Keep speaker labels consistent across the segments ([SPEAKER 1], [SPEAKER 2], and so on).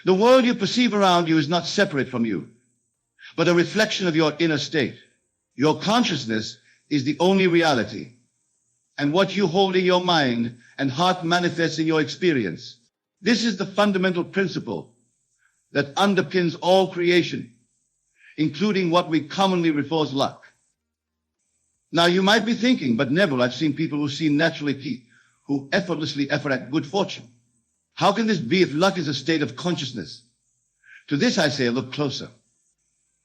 [SPEAKER 1] The world you perceive around you is not separate from you, but a reflection of your inner state. Your consciousness is the only reality, and what you hold in your mind and heart manifests in your experience. This is the fundamental principle that underpins all creation, including what we commonly refer as luck. Now you might be thinking, but Neville, I've seen people who seem naturally peaked, who effortlessly effort at good fortune. How can this be if luck is a state of consciousness? To this I say, look closer.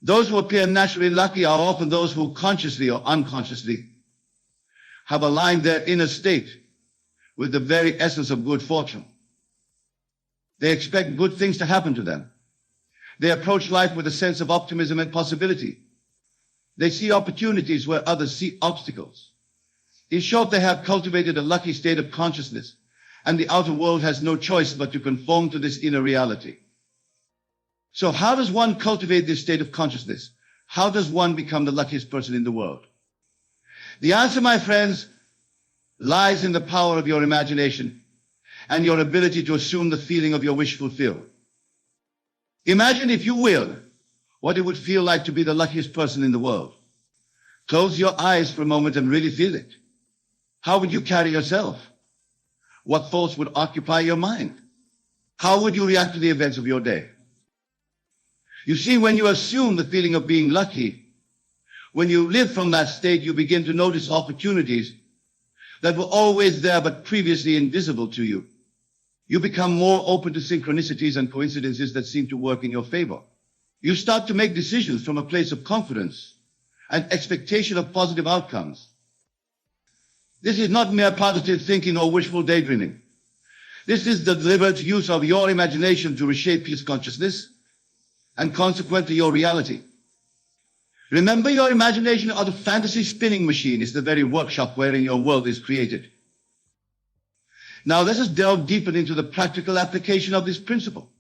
[SPEAKER 1] Those who appear naturally lucky are often those who consciously or unconsciously have aligned their inner state with the very essence of good fortune. They expect good things to happen to them. They approach life with a sense of optimism and possibility. They see opportunities where others see obstacles. In short, they have cultivated a lucky state of consciousness, and the outer world has no choice but to conform to this inner reality. So how does one cultivate this state of consciousness? How does one become the luckiest person in the world? The answer, my friends, lies in the power of your imagination and your ability to assume the feeling of your wish fulfilled. Imagine, if you will, what it would feel like to be the luckiest person in the world. Close your eyes for a moment and really feel it. How would you carry yourself? What thoughts would occupy your mind? How would you react to the events of your day? You see, when you assume the feeling of being lucky, when you live from that state, you begin to notice opportunities that were always there but previously invisible to you. You become more open to synchronicities and coincidences that seem to work in your favor. You start to make decisions from a place of confidence and expectation of positive outcomes. This is not mere positive thinking or wishful daydreaming. This is the deliberate use of your imagination to reshape your consciousness and consequently your reality. Remember, your imagination or the fantasy spinning machine is the very workshop wherein your world is created. Now let us delve deeper into the practical application of this principle.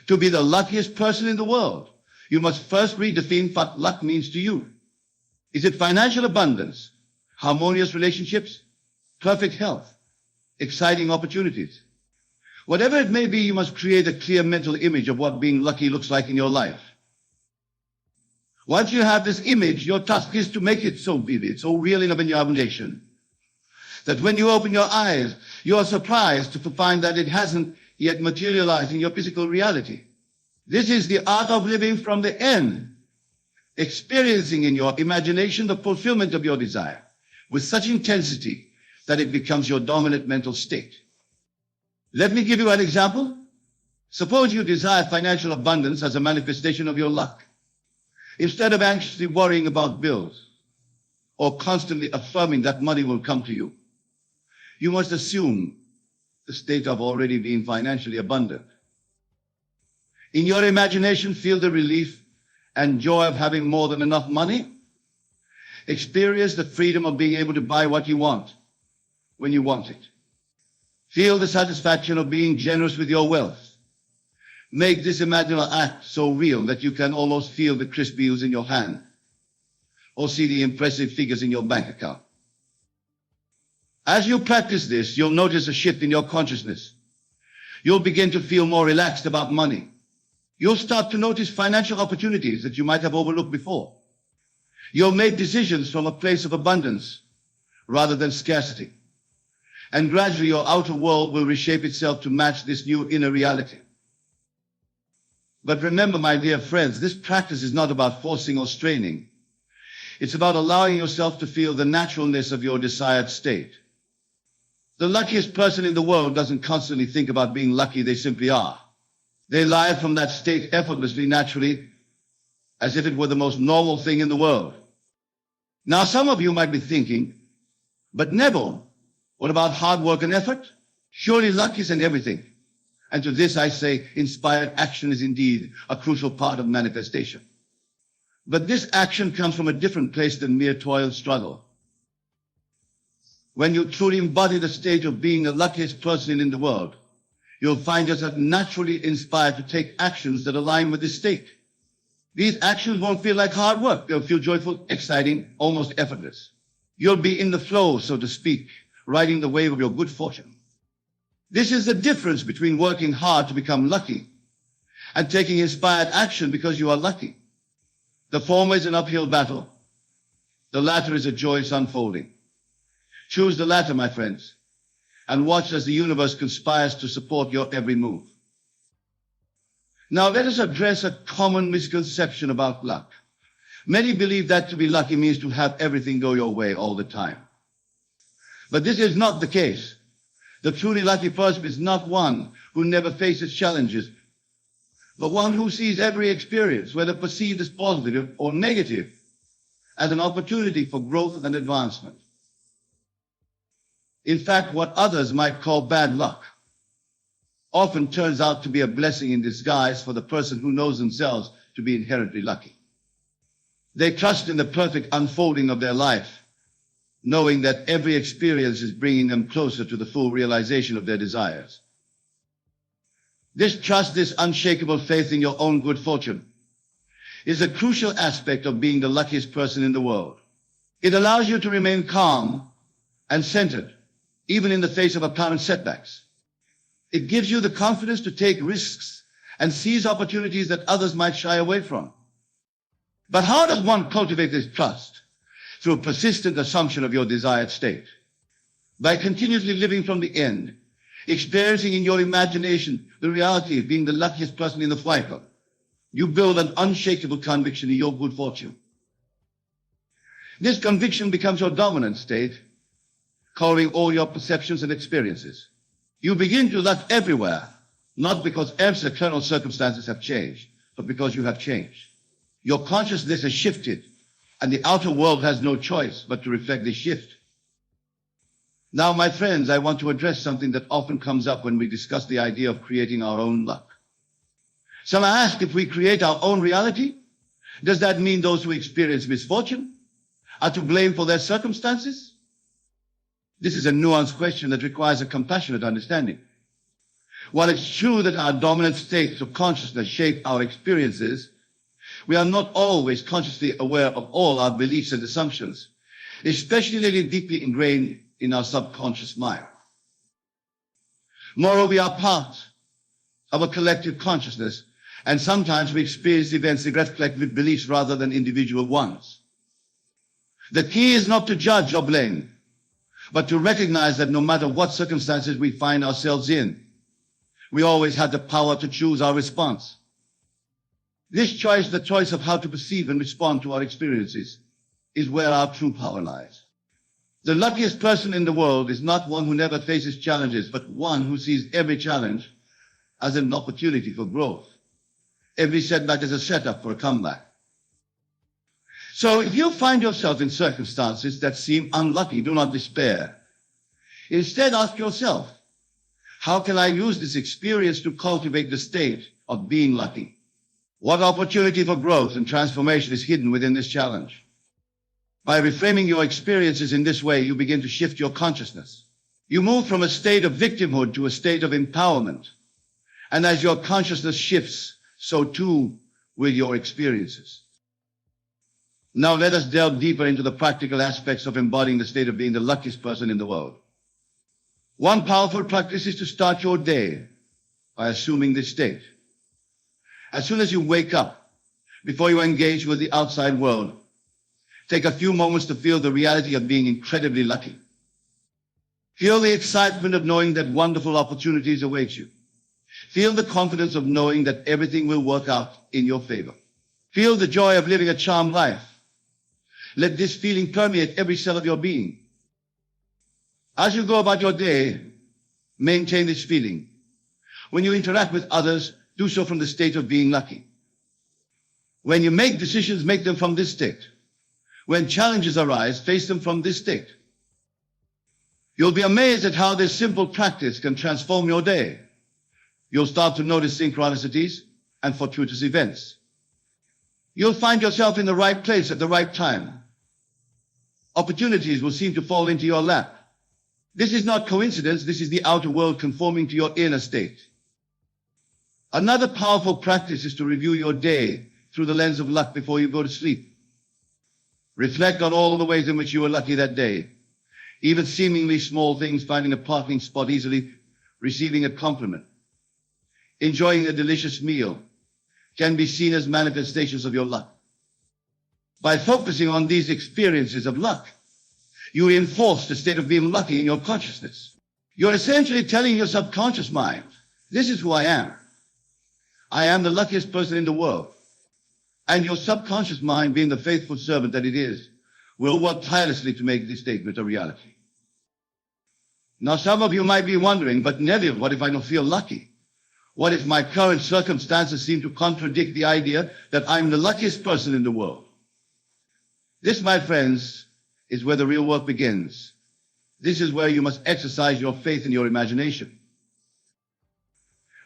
[SPEAKER 1] To be the luckiest person in the world, you must first redefine what luck means to you. Is it financial abundance, harmonious relationships, perfect health, exciting opportunities? Whatever it may be, you must create a clear mental image of what being lucky looks like in your life. Once you have this image, your task is to make it so vivid, so real in your imagination, that when you open your eyes, you are surprised to find that it hasn't yet materialized in your physical reality. This is the art of living from the end, experiencing in your imagination the fulfillment of your desire with such intensity that it becomes your dominant mental state. Let me give you an example. Suppose you desire financial abundance as a manifestation of your luck. Instead of anxiously worrying about bills or constantly affirming that money will come to you, you must assume the state of already being financially abundant. In your imagination, feel the relief and joy of having more than enough money. Experience the freedom of being able to buy what you want when you want it. Feel the satisfaction of being generous with your wealth. Make this imaginal act so real that you can almost feel the crisp bills in your hand or see the impressive figures in your bank account. As you practice this, you'll notice a shift in your consciousness. You'll begin to feel more relaxed about money. You'll start to notice financial opportunities that you might have overlooked before. You'll make decisions from a place of abundance rather than scarcity. And gradually your outer world will reshape itself to match this new inner reality. But remember, my dear friends, this practice is not about forcing or straining. It's about allowing yourself to feel the naturalness of your desired state. The luckiest person in the world doesn't constantly think about being lucky, they simply are. They live from that state effortlessly, naturally, as if it were the most normal thing in the world. Now, some of you might be thinking, but Neville, what about hard work and effort? Surely luck isn't everything. And to this I say, inspired action is indeed a crucial part of manifestation. But this action comes from a different place than mere toil and struggle. When you truly embody the state of being the luckiest person in the world, you'll find yourself naturally inspired to take actions that align with this state. These actions won't feel like hard work. They'll feel joyful, exciting, almost effortless. You'll be in the flow, so to speak, riding the wave of your good fortune. This is the difference between working hard to become lucky and taking inspired action because you are lucky. The former is an uphill battle. The latter is a joyous unfolding. Choose the latter, my friends, and watch as the universe conspires to support your every move. Now let us address a common misconception about luck. Many believe that to be lucky means to have everything go your way all the time. But this is not the case. The truly lucky person is not one who never faces challenges, but one who sees every experience, whether perceived as positive or negative, as an opportunity for growth and advancement. In fact, what others might call bad luck often turns out to be a blessing in disguise for the person who knows themselves to be inherently lucky. They trust in the perfect unfolding of their life, knowing that every experience is bringing them closer to the full realization of their desires. This trust, this unshakable faith in your own good fortune, is a crucial aspect of being the luckiest person in the world. It allows you to remain calm and centered, even in the face of apparent setbacks. It gives you the confidence to take risks and seize opportunities that others might shy away from. But how does one cultivate this trust? Through persistent assumption of your desired state. By continuously living from the end, experiencing in your imagination the reality of being the luckiest person in the flight club, you build an unshakable conviction in your good fortune. This conviction becomes your dominant state, coloring all your perceptions and experiences. You begin to luck everywhere, not because external circumstances have changed, but because you have changed. Your consciousness has shifted, and the outer world has no choice but to reflect this shift. Now, my friends, I want to address something that often comes up when we discuss the idea of creating our own luck. Some ask, if we create our own reality, does that mean those who experience misfortune are to blame for their circumstances? This is a nuanced question that requires a compassionate understanding. While it's true that our dominant states of consciousness shape our experiences, we are not always consciously aware of all our beliefs and assumptions, especially deeply ingrained in our subconscious mind. Moreover, we are part of a collective consciousness, and sometimes we experience events that reflect with beliefs rather than individual ones. The key is not to judge or blame, but to recognize that no matter what circumstances we find ourselves in, we always have the power to choose our response. This choice, the choice of how to perceive and respond to our experiences, is where our true power lies. The luckiest person in the world is not one who never faces challenges, but one who sees every challenge as an opportunity for growth. Every setback is a setup for a comeback. So if you find yourself in circumstances that seem unlucky, do not despair. Instead, ask yourself, how can I use this experience to cultivate the state of being lucky? What opportunity for growth and transformation is hidden within this challenge? By reframing your experiences in this way, you begin to shift your consciousness. You move from a state of victimhood to a state of empowerment. And as your consciousness shifts, so too will your experiences. Now let us delve deeper into the practical aspects of embodying the state of being the luckiest person in the world. One powerful practice is to start your day by assuming this state. As soon as you wake up, before you engage with the outside world, take a few moments to feel the reality of being incredibly lucky. Feel the excitement of knowing that wonderful opportunities await you. Feel the confidence of knowing that everything will work out in your favor. Feel the joy of living a charmed life. Let this feeling permeate every cell of your being. As you go about your day, maintain this feeling. When you interact with others, do so from the state of being lucky. When you make decisions, make them from this state. When challenges arise, face them from this state. You'll be amazed at how this simple practice can transform your day. You'll start to notice synchronicities and fortuitous events. You'll find yourself in the right place at the right time. Opportunities will seem to fall into your lap. This is not coincidence. This is the outer world conforming to your inner state. Another powerful practice is to review your day through the lens of luck before you go to sleep. Reflect on all the ways in which you were lucky that day. Even seemingly small things, finding a parking spot easily, receiving a compliment, enjoying a delicious meal, can be seen as manifestations of your luck. By focusing on these experiences of luck, you reinforce the state of being lucky in your consciousness. You're essentially telling your subconscious mind, this is who I am. I am the luckiest person in the world. And your subconscious mind, being the faithful servant that it is, will work tirelessly to make this statement a reality. Now, some of you might be wondering, but Neville, what if I don't feel lucky? What if my current circumstances seem to contradict the idea that I'm the luckiest person in the world? This, my friends, is where the real work begins. This is where you must exercise your faith in your imagination.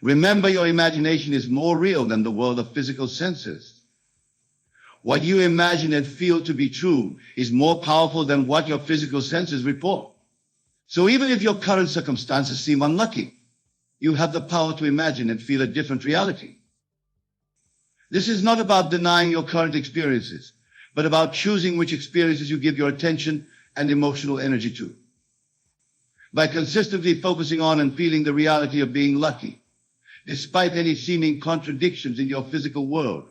[SPEAKER 1] Remember, your imagination is more real than the world of physical senses. What you imagine and feel to be true is more powerful than what your physical senses report. So even if your current circumstances seem unlucky, you have the power to imagine and feel a different reality. This is not about denying your current experiences, but about choosing which experiences you give your attention and emotional energy to. By consistently focusing on and feeling the reality of being lucky, despite any seeming contradictions in your physical world,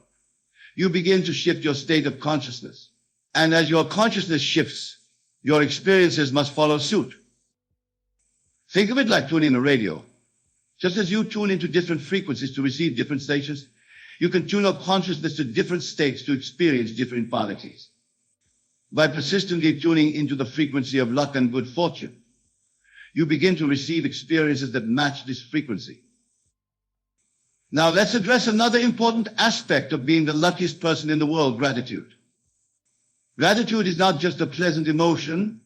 [SPEAKER 1] you begin to shift your state of consciousness. And as your consciousness shifts, your experiences must follow suit. Think of it like tuning a radio. Just as you tune into different frequencies to receive different stations, you can tune your consciousness to different states to experience different qualities. By persistently tuning into the frequency of luck and good fortune, you begin to receive experiences that match this frequency. Now let's address another important aspect of being the luckiest person in the world, gratitude. Gratitude is not just a pleasant emotion,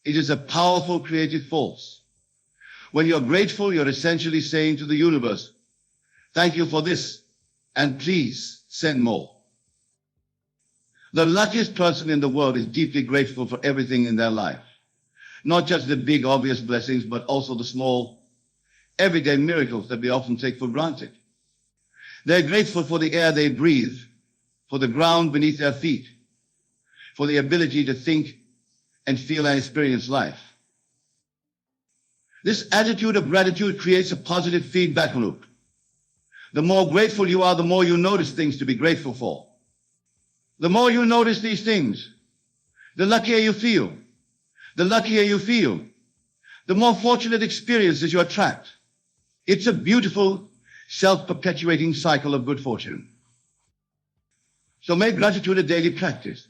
[SPEAKER 1] it is a powerful creative force. When you're grateful, you're essentially saying to the universe, thank you for this, and please send more. The luckiest person in the world is deeply grateful for everything in their life. Not just the big obvious blessings, but also the small, everyday miracles that we often take for granted. They're grateful for the air they breathe, for the ground beneath their feet, for the ability to think and feel and experience life. This attitude of gratitude creates a positive feedback loop. The more grateful you are, the more you notice things to be grateful for. The more you notice these things, the luckier you feel. The luckier you feel, the more fortunate experiences you attract. It's a beautiful, self-perpetuating cycle of good fortune. So make gratitude a daily practice.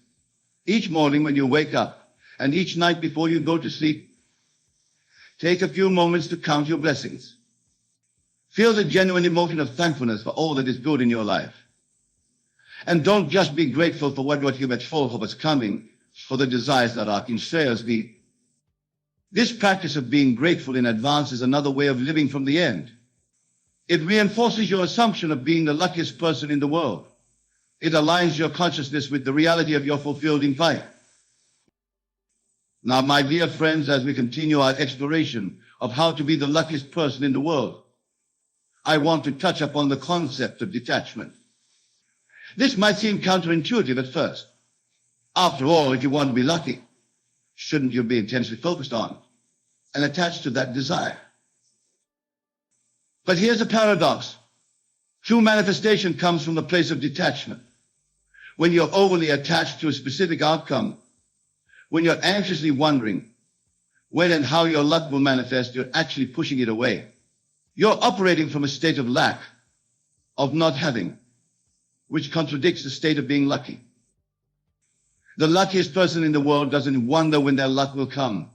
[SPEAKER 1] Each morning when you wake up, and each night before you go to sleep, take a few moments to count your blessings. Feel the genuine emotion of thankfulness for all that is good in your life. And don't just be grateful for what you met for what's coming, for the desires that are in shares be. This practice of being grateful in advance is another way of living from the end. It reinforces your assumption of being the luckiest person in the world. It aligns your consciousness with the reality of your fulfilled invite. Now, my dear friends, as we continue our exploration of how to be the luckiest person in the world, I want to touch upon the concept of detachment. This might seem counterintuitive at first. After all, if you want to be lucky, shouldn't you be intensely focused on and attached to that desire? But here's a paradox. True manifestation comes from the place of detachment. When you're overly attached to a specific outcome, when you're anxiously wondering when and how your luck will manifest, you're actually pushing it away. You're operating from a state of lack, of not having, which contradicts the state of being lucky. The luckiest person in the world doesn't wonder when their luck will come.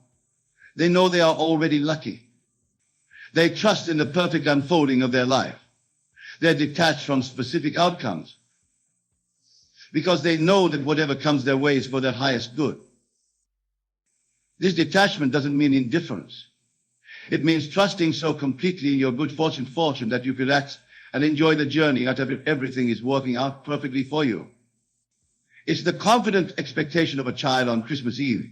[SPEAKER 1] They know they are already lucky. They trust in the perfect unfolding of their life. They're detached from specific outcomes because they know that whatever comes their way is for their highest good. This detachment doesn't mean indifference. It means trusting so completely in your good fortune that you relax and enjoy the journey until everything is working out perfectly for you. It's the confident expectation of a child on Christmas Eve,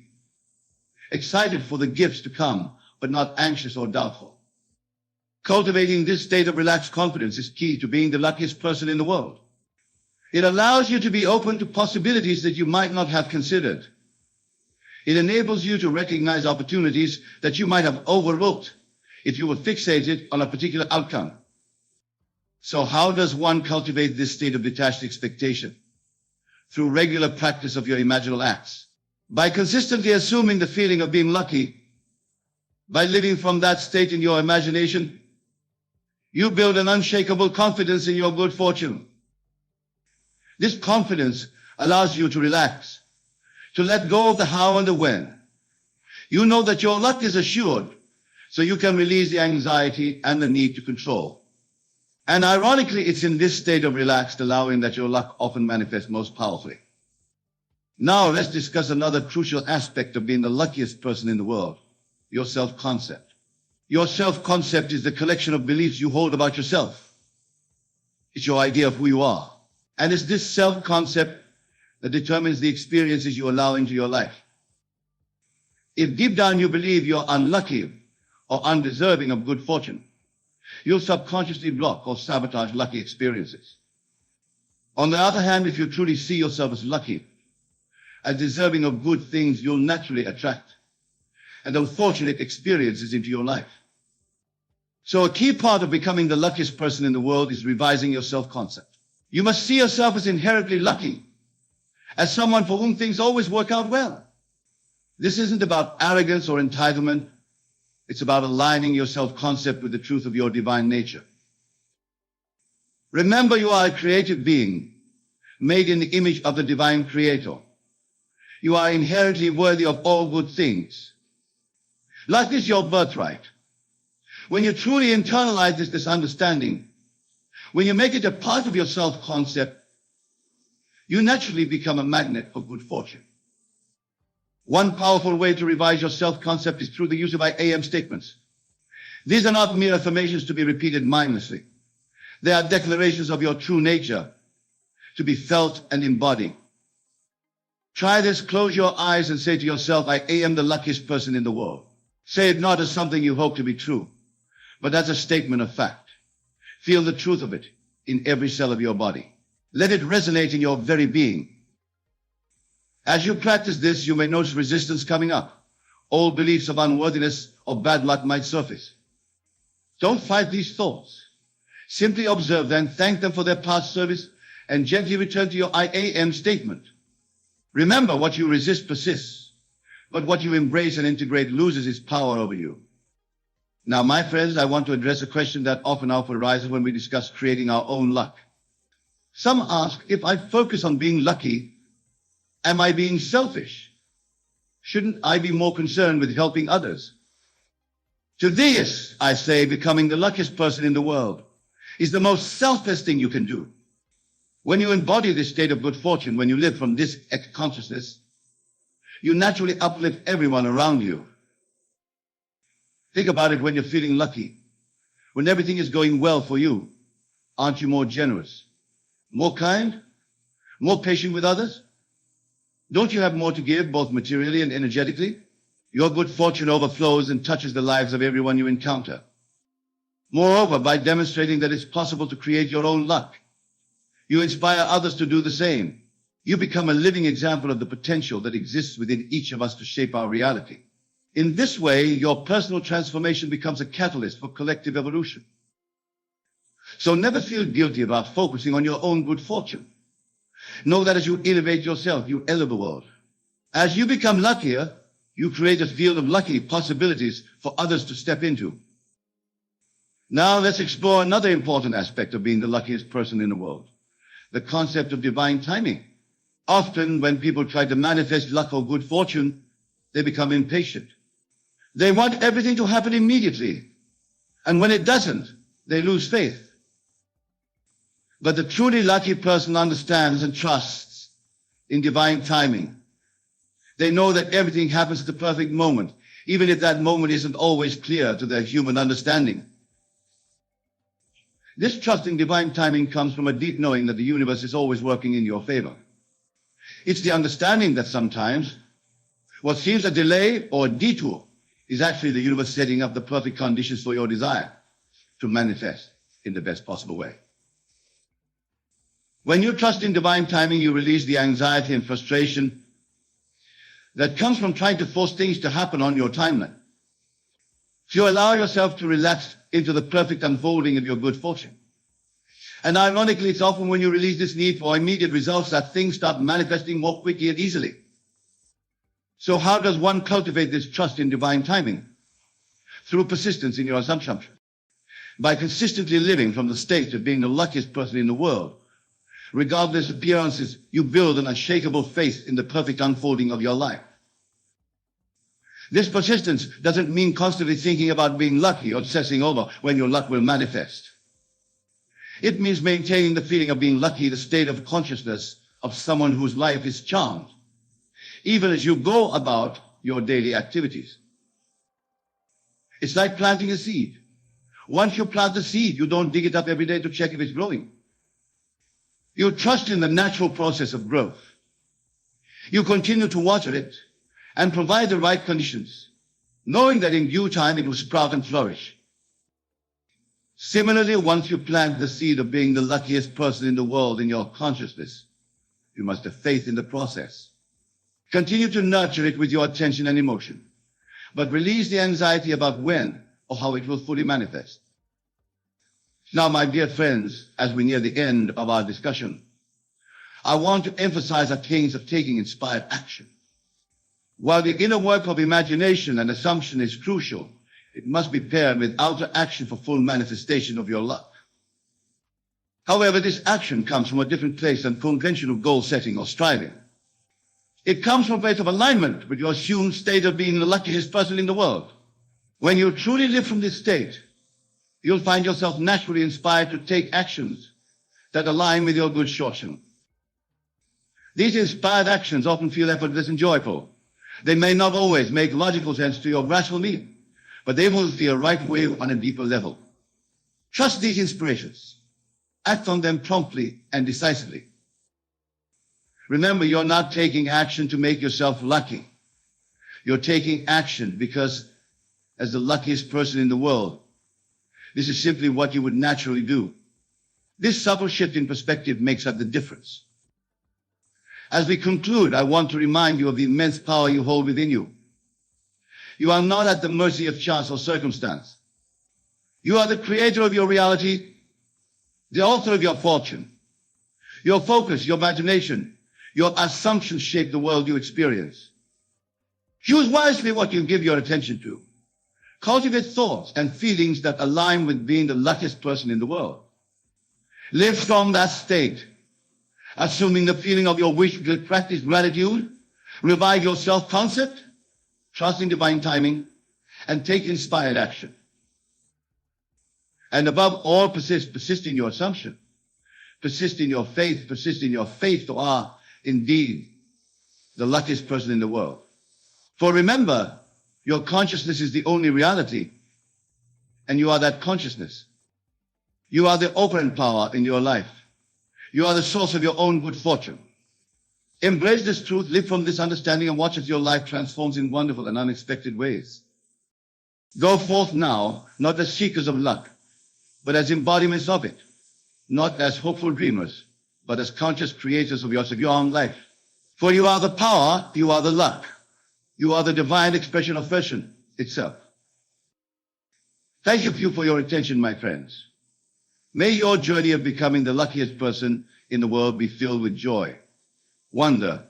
[SPEAKER 1] excited for the gifts to come, but not anxious or doubtful. Cultivating this state of relaxed confidence is key to being the luckiest person in the world. It allows you to be open to possibilities that you might not have considered. It enables you to recognize opportunities that you might have overlooked if you were fixated on a particular outcome. So how does one cultivate this state of detached expectation? Through regular practice of your imaginal acts. By consistently assuming the feeling of being lucky, by living from that state in your imagination, you build an unshakable confidence in your good fortune. This confidence allows you to relax, to let go of the how and the when. You know that your luck is assured, so you can release the anxiety and the need to control. And ironically, it's in this state of relaxed allowing that your luck often manifests most powerfully. Now let's discuss another crucial aspect of being the luckiest person in the world, your self-concept. Your self-concept is the collection of beliefs you hold about yourself. It's your idea of who you are. And it's this self-concept that determines the experiences you allow into your life. If deep down you believe you're unlucky or undeserving of good fortune, you'll subconsciously block or sabotage lucky experiences. On the other hand, if you truly see yourself as lucky, as deserving of good things, you'll naturally attract and unfortunate experiences into your life. So a key part of becoming the luckiest person in the world is revising your self-concept. You must see yourself as inherently lucky, as someone for whom things always work out well. This isn't about arrogance or entitlement. It's about aligning your self-concept with the truth of your divine nature. Remember, you are a creative being, made in the image of the divine creator. You are inherently worthy of all good things. Life is your birthright. When you truly internalize this understanding, when you make it a part of your self-concept, you naturally become a magnet for good fortune. One powerful way to revise your self-concept is through the use of I am statements. These are not mere affirmations to be repeated mindlessly. They are declarations of your true nature to be felt and embodied. Try this, close your eyes and say to yourself, I am the luckiest person in the world. Say it not as something you hope to be true, but as a statement of fact. Feel the truth of it in every cell of your body. Let it resonate in your very being. As you practice this, you may notice resistance coming up. Old beliefs of unworthiness or bad luck might surface. Don't fight these thoughts. Simply observe them, thank them for their past service, and gently return to your I am statement. Remember, what you resist persists, but what you embrace and integrate loses its power over you. Now, my friends, I want to address a question that often arises when we discuss creating our own luck. Some ask, if I focus on being lucky, am I being selfish? Shouldn't I be more concerned with helping others? To this, I say, becoming the luckiest person in the world is the most selfless thing you can do. When you embody this state of good fortune, when you live from this consciousness, you naturally uplift everyone around you. Think about it when you're feeling lucky. When everything is going well for you, aren't you more generous, more kind, more patient with others? Don't you have more to give, both materially and energetically? Your good fortune overflows and touches the lives of everyone you encounter. Moreover, by demonstrating that it's possible to create your own luck, you inspire others to do the same. You become a living example of the potential that exists within each of us to shape our reality. In this way, your personal transformation becomes a catalyst for collective evolution. So never feel guilty about focusing on your own good fortune. Know that as you elevate yourself, you elevate the world. As you become luckier, you create a field of lucky possibilities for others to step into. Now let's explore another important aspect of being the luckiest person in the world, the concept of divine timing. Often when people try to manifest luck or good fortune, they become impatient. They want everything to happen immediately. And when it doesn't, they lose faith. But the truly lucky person understands and trusts in divine timing. They know that everything happens at the perfect moment, even if that moment isn't always clear to their human understanding. This trust in divine timing comes from a deep knowing that the universe is always working in your favor. It's the understanding that sometimes what seems a delay or a detour is actually the universe setting up the perfect conditions for your desire to manifest in the best possible way. When you trust in divine timing, you release the anxiety and frustration that comes from trying to force things to happen on your timeline. So you allow yourself to relax into the perfect unfolding of your good fortune. And ironically, it's often when you release this need for immediate results that things start manifesting more quickly and easily. So how does one cultivate this trust in divine timing? Through persistence in your assumption. By consistently living from the state of being the luckiest person in the world. Regardless of appearances, you build an unshakable faith in the perfect unfolding of your life. This persistence doesn't mean constantly thinking about being lucky or obsessing over when your luck will manifest. It means maintaining the feeling of being lucky, the state of consciousness of someone whose life is charmed, even as you go about your daily activities. It's like planting a seed. Once you plant the seed, you don't dig it up every day to check if it's growing. You trust in the natural process of growth. You continue to water it and provide the right conditions, knowing that in due time it will sprout and flourish. Similarly, once you plant the seed of being the luckiest person in the world in your consciousness, you must have faith in the process. Continue to nurture it with your attention and emotion, but release the anxiety about when or how it will fully manifest. Now, my dear friends, as we near the end of our discussion, I want to emphasize the things of taking inspired action. While the inner work of imagination and assumption is crucial, it must be paired with outer action for full manifestation of your luck. However, this action comes from a different place than conventional goal setting or striving. It comes from a place of alignment with your assumed state of being the luckiest person in the world. When you truly live from this state, you'll find yourself naturally inspired to take actions that align with your good fortune. These inspired actions often feel effortless and joyful. They may not always make logical sense to your rational being, but they will feel right way on a deeper level. Trust these inspirations. Act on them promptly and decisively. Remember, you're not taking action to make yourself lucky. You're taking action because, as the luckiest person in the world, this is simply what you would naturally do. This subtle shift in perspective makes up the difference. As we conclude, I want to remind you of the immense power you hold within you. You are not at the mercy of chance or circumstance. You are the creator of your reality, the author of your fortune. Your focus, your imagination, your assumptions shape the world you experience. Choose wisely what you give your attention to. Cultivate thoughts and feelings that align with being the luckiest person in the world. Live from that state, assuming the feeling of your wish to practice gratitude, revive your self-concept, trust in divine timing, and take inspired action. And above all, persist in your assumption. Persist in your faith. Persist in your faith to are indeed the luckiest person in the world. For remember, your consciousness is the only reality, and you are that consciousness. You are the operant power in your life. You are the source of your own good fortune. Embrace this truth, live from this understanding, and watch as your life transforms in wonderful and unexpected ways. Go forth now, not as seekers of luck, but as embodiments of it. Not as hopeful dreamers, but as conscious creators of your own life. For you are the power, you are the luck. You are the divine expression of fortune itself. Thank you for your attention, my friends. May your journey of becoming the luckiest person in the world be filled with joy, wonder,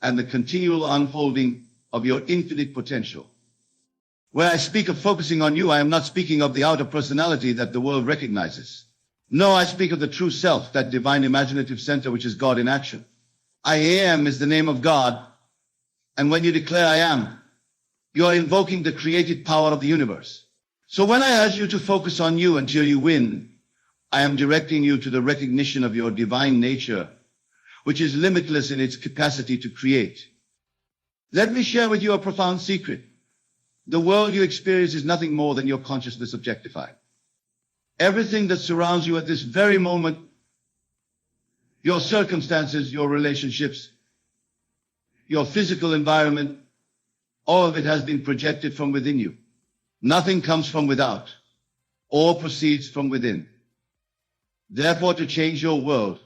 [SPEAKER 1] and the continual unfolding of your infinite potential. When I speak of focusing on you, I am not speaking of the outer personality that the world recognizes. No, I speak of the true self, that divine imaginative center which is God in action. I am is the name of God, and when you declare I am, you are invoking the creative power of the universe. So when I urge you to focus on you until you win, I am directing you to the recognition of your divine nature, which is limitless in its capacity to create. Let me share with you a profound secret. The world you experience is nothing more than your consciousness objectified. Everything that surrounds you at this very moment, your circumstances, your relationships, your physical environment, all of it has been projected from within you. Nothing comes from without. All proceeds from within. Therefore, to change your world,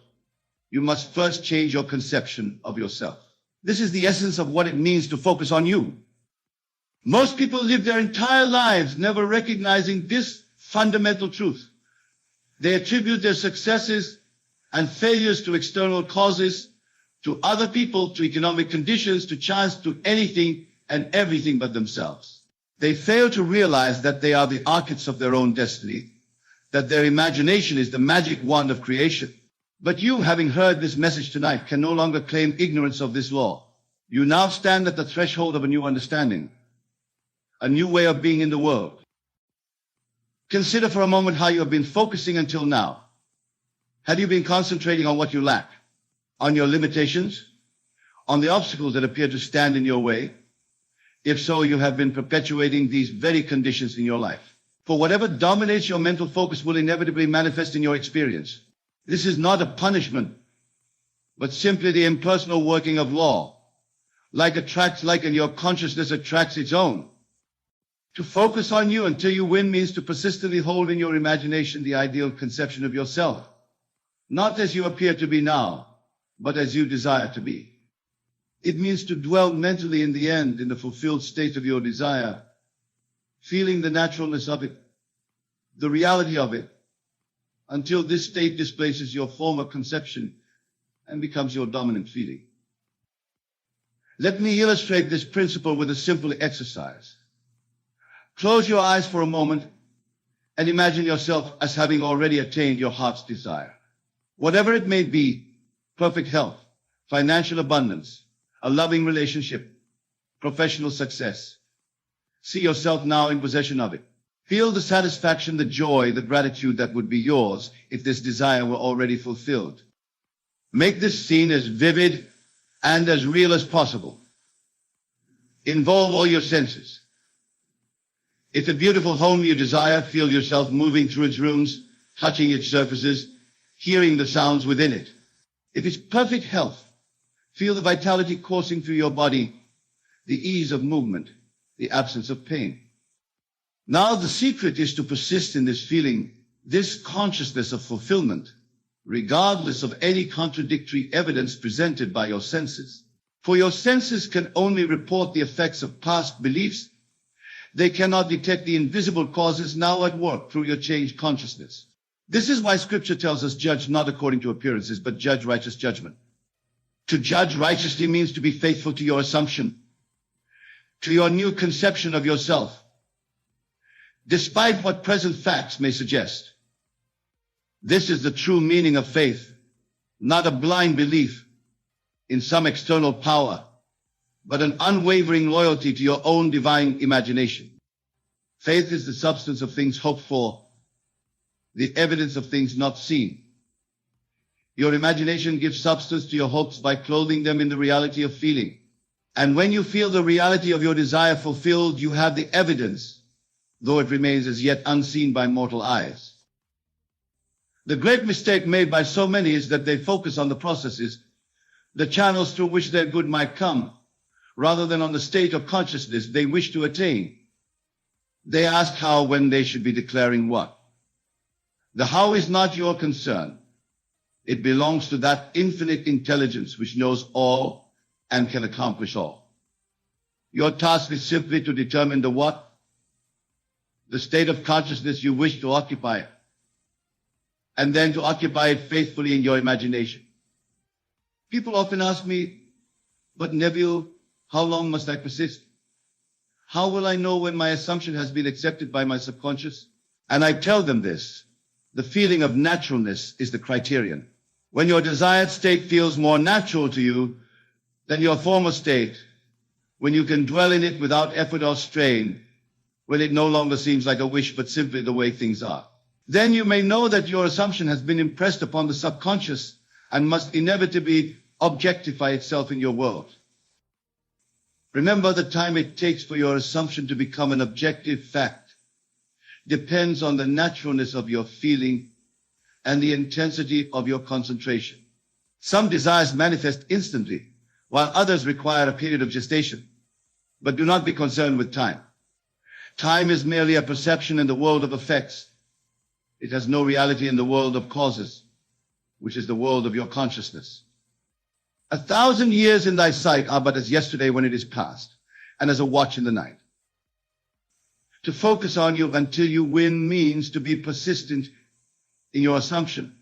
[SPEAKER 1] you must first change your conception of yourself. This is the essence of what it means to focus on you. Most people live their entire lives never recognizing this fundamental truth. They attribute their successes and failures to external causes, to other people, to economic conditions, to chance, to anything and everything but themselves. They fail to realize that they are the architects of their own destiny, that their imagination is the magic wand of creation. But you, having heard this message tonight, can no longer claim ignorance of this law. You now stand at the threshold of a new understanding, a new way of being in the world. Consider for a moment how you have been focusing until now. Have you been concentrating on what you lack, on your limitations, on the obstacles that appear to stand in your way? If so, you have been perpetuating these very conditions in your life. For whatever dominates your mental focus will inevitably manifest in your experience. This is not a punishment, but simply the impersonal working of law. Like attracts like, and your consciousness attracts its own. To focus on you until you win means to persistently hold in your imagination the ideal conception of yourself, not as you appear to be now, but as you desire to be. It means to dwell mentally in the end, in the fulfilled state of your desire, feeling the naturalness of it, the reality of it, until this state displaces your former conception and becomes your dominant feeling. Let me illustrate this principle with a simple exercise. Close your eyes for a moment and imagine yourself as having already attained your heart's desire. Whatever it may be, perfect health, financial abundance, a loving relationship, professional success. See yourself now in possession of it. Feel the satisfaction, the joy, the gratitude that would be yours if this desire were already fulfilled. Make this scene as vivid and as real as possible. Involve all your senses. If a beautiful home you desire, feel yourself moving through its rooms, touching its surfaces, hearing the sounds within it. If it's perfect health, feel the vitality coursing through your body, the ease of movement, the absence of pain. Now the secret is to persist in this feeling, this consciousness of fulfillment, regardless of any contradictory evidence presented by your senses. For your senses can only report the effects of past beliefs. They cannot detect the invisible causes now at work through your changed consciousness. This is why Scripture tells us, judge not according to appearances, but judge righteous judgment. To judge righteously means to be faithful to your assumption, to your new conception of yourself, despite what present facts may suggest. This is the true meaning of faith, not a blind belief in some external power, but an unwavering loyalty to your own divine imagination. Faith is the substance of things hoped for, the evidence of things not seen. Your imagination gives substance to your hopes by clothing them in the reality of feeling. And when you feel the reality of your desire fulfilled, you have the evidence, though it remains as yet unseen by mortal eyes. The great mistake made by so many is that they focus on the processes, the channels through which their good might come, rather than on the state of consciousness they wish to attain. They ask how when they should be declaring what. The how is not your concern. It belongs to that infinite intelligence which knows all and can accomplish all. Your task is simply to determine the what, the state of consciousness you wish to occupy, and then to occupy it faithfully in your imagination. People often ask me, but Neville, how long must I persist? How will I know when my assumption has been accepted by my subconscious? And I tell them this, the feeling of naturalness is the criterion. When your desired state feels more natural to you than your former state, when you can dwell in it without effort or strain, when it no longer seems like a wish but simply the way things are, then you may know that your assumption has been impressed upon the subconscious and must inevitably objectify itself in your world. Remember, the time it takes for your assumption to become an objective fact depends on the naturalness of your feeling and the intensity of your concentration. Some desires manifest instantly, while others require a period of gestation. But do not be concerned with time. Time is merely a perception in the world of effects. It has no reality in the world of causes, which is the world of your consciousness. 1,000 years in thy sight are but as yesterday when it is past, and as a watch in the night. To focus on you until you win means to be persistent in your assumption.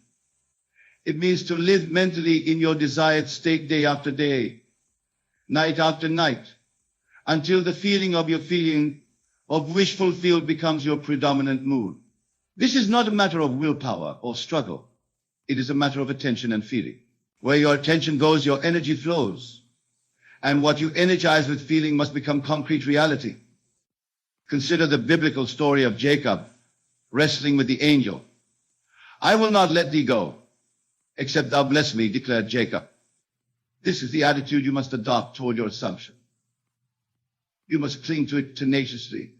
[SPEAKER 1] It means to live mentally in your desired state day after day, night after night, until the feeling of wish fulfilled becomes your predominant mood. This is not a matter of willpower or struggle. It is a matter of attention and feeling. Where your attention goes, your energy flows. And what you energize with feeling must become concrete reality. Consider the biblical story of Jacob wrestling with the angel. I will not let thee go, except thou bless me, declared Jacob. This is the attitude you must adopt toward your assumption. You must cling to it tenaciously,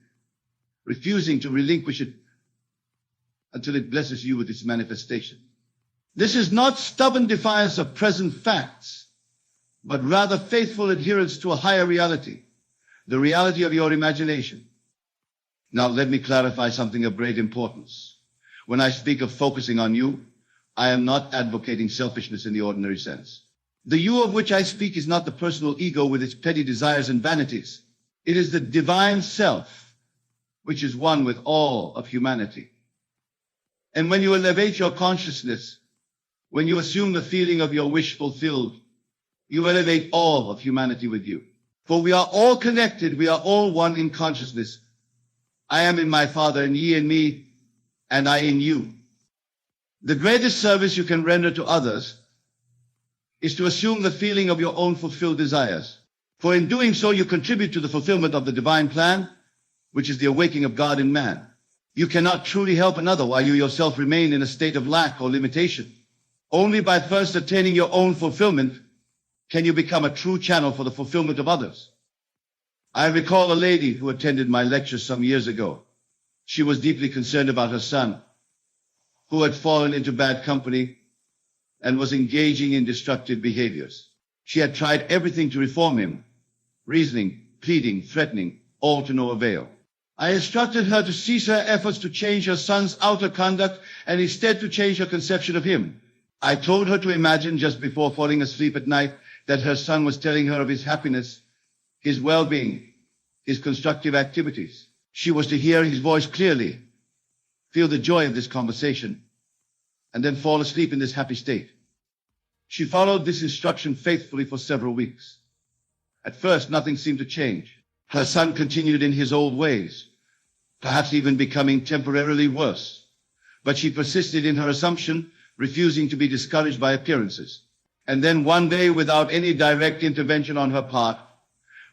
[SPEAKER 1] refusing to relinquish it until it blesses you with its manifestation. This is not stubborn defiance of present facts, but rather faithful adherence to a higher reality, the reality of your imagination. Now let me clarify something of great importance. When I speak of focusing on you, I am not advocating selfishness in the ordinary sense. The you of which I speak is not the personal ego with its petty desires and vanities. It is the divine self, which is one with all of humanity. And when you elevate your consciousness, when you assume the feeling of your wish fulfilled, you elevate all of humanity with you. For we are all connected, we are all one in consciousness. I am in my Father, and ye in me, and I in you. The greatest service you can render to others is to assume the feeling of your own fulfilled desires. For in doing so, you contribute to the fulfillment of the divine plan, which is the awakening of God in man. You cannot truly help another while you yourself remain in a state of lack or limitation. Only by first attaining your own fulfillment can you become a true channel for the fulfillment of others. I recall a lady who attended my lecture some years ago. She was deeply concerned about her son, who had fallen into bad company and was engaging in destructive behaviors. She had tried everything to reform him, reasoning, pleading, threatening, all to no avail. I instructed her to cease her efforts to change her son's outer conduct and instead to change her conception of him. I told her to imagine just before falling asleep at night that her son was telling her of his happiness, his well-being, his constructive activities. She was to hear his voice clearly, feel the joy of this conversation, and then fall asleep in this happy state. She followed this instruction faithfully for several weeks. At first, nothing seemed to change. Her son continued in his old ways, perhaps even becoming temporarily worse. But she persisted in her assumption, refusing to be discouraged by appearances. And then one day, without any direct intervention on her part,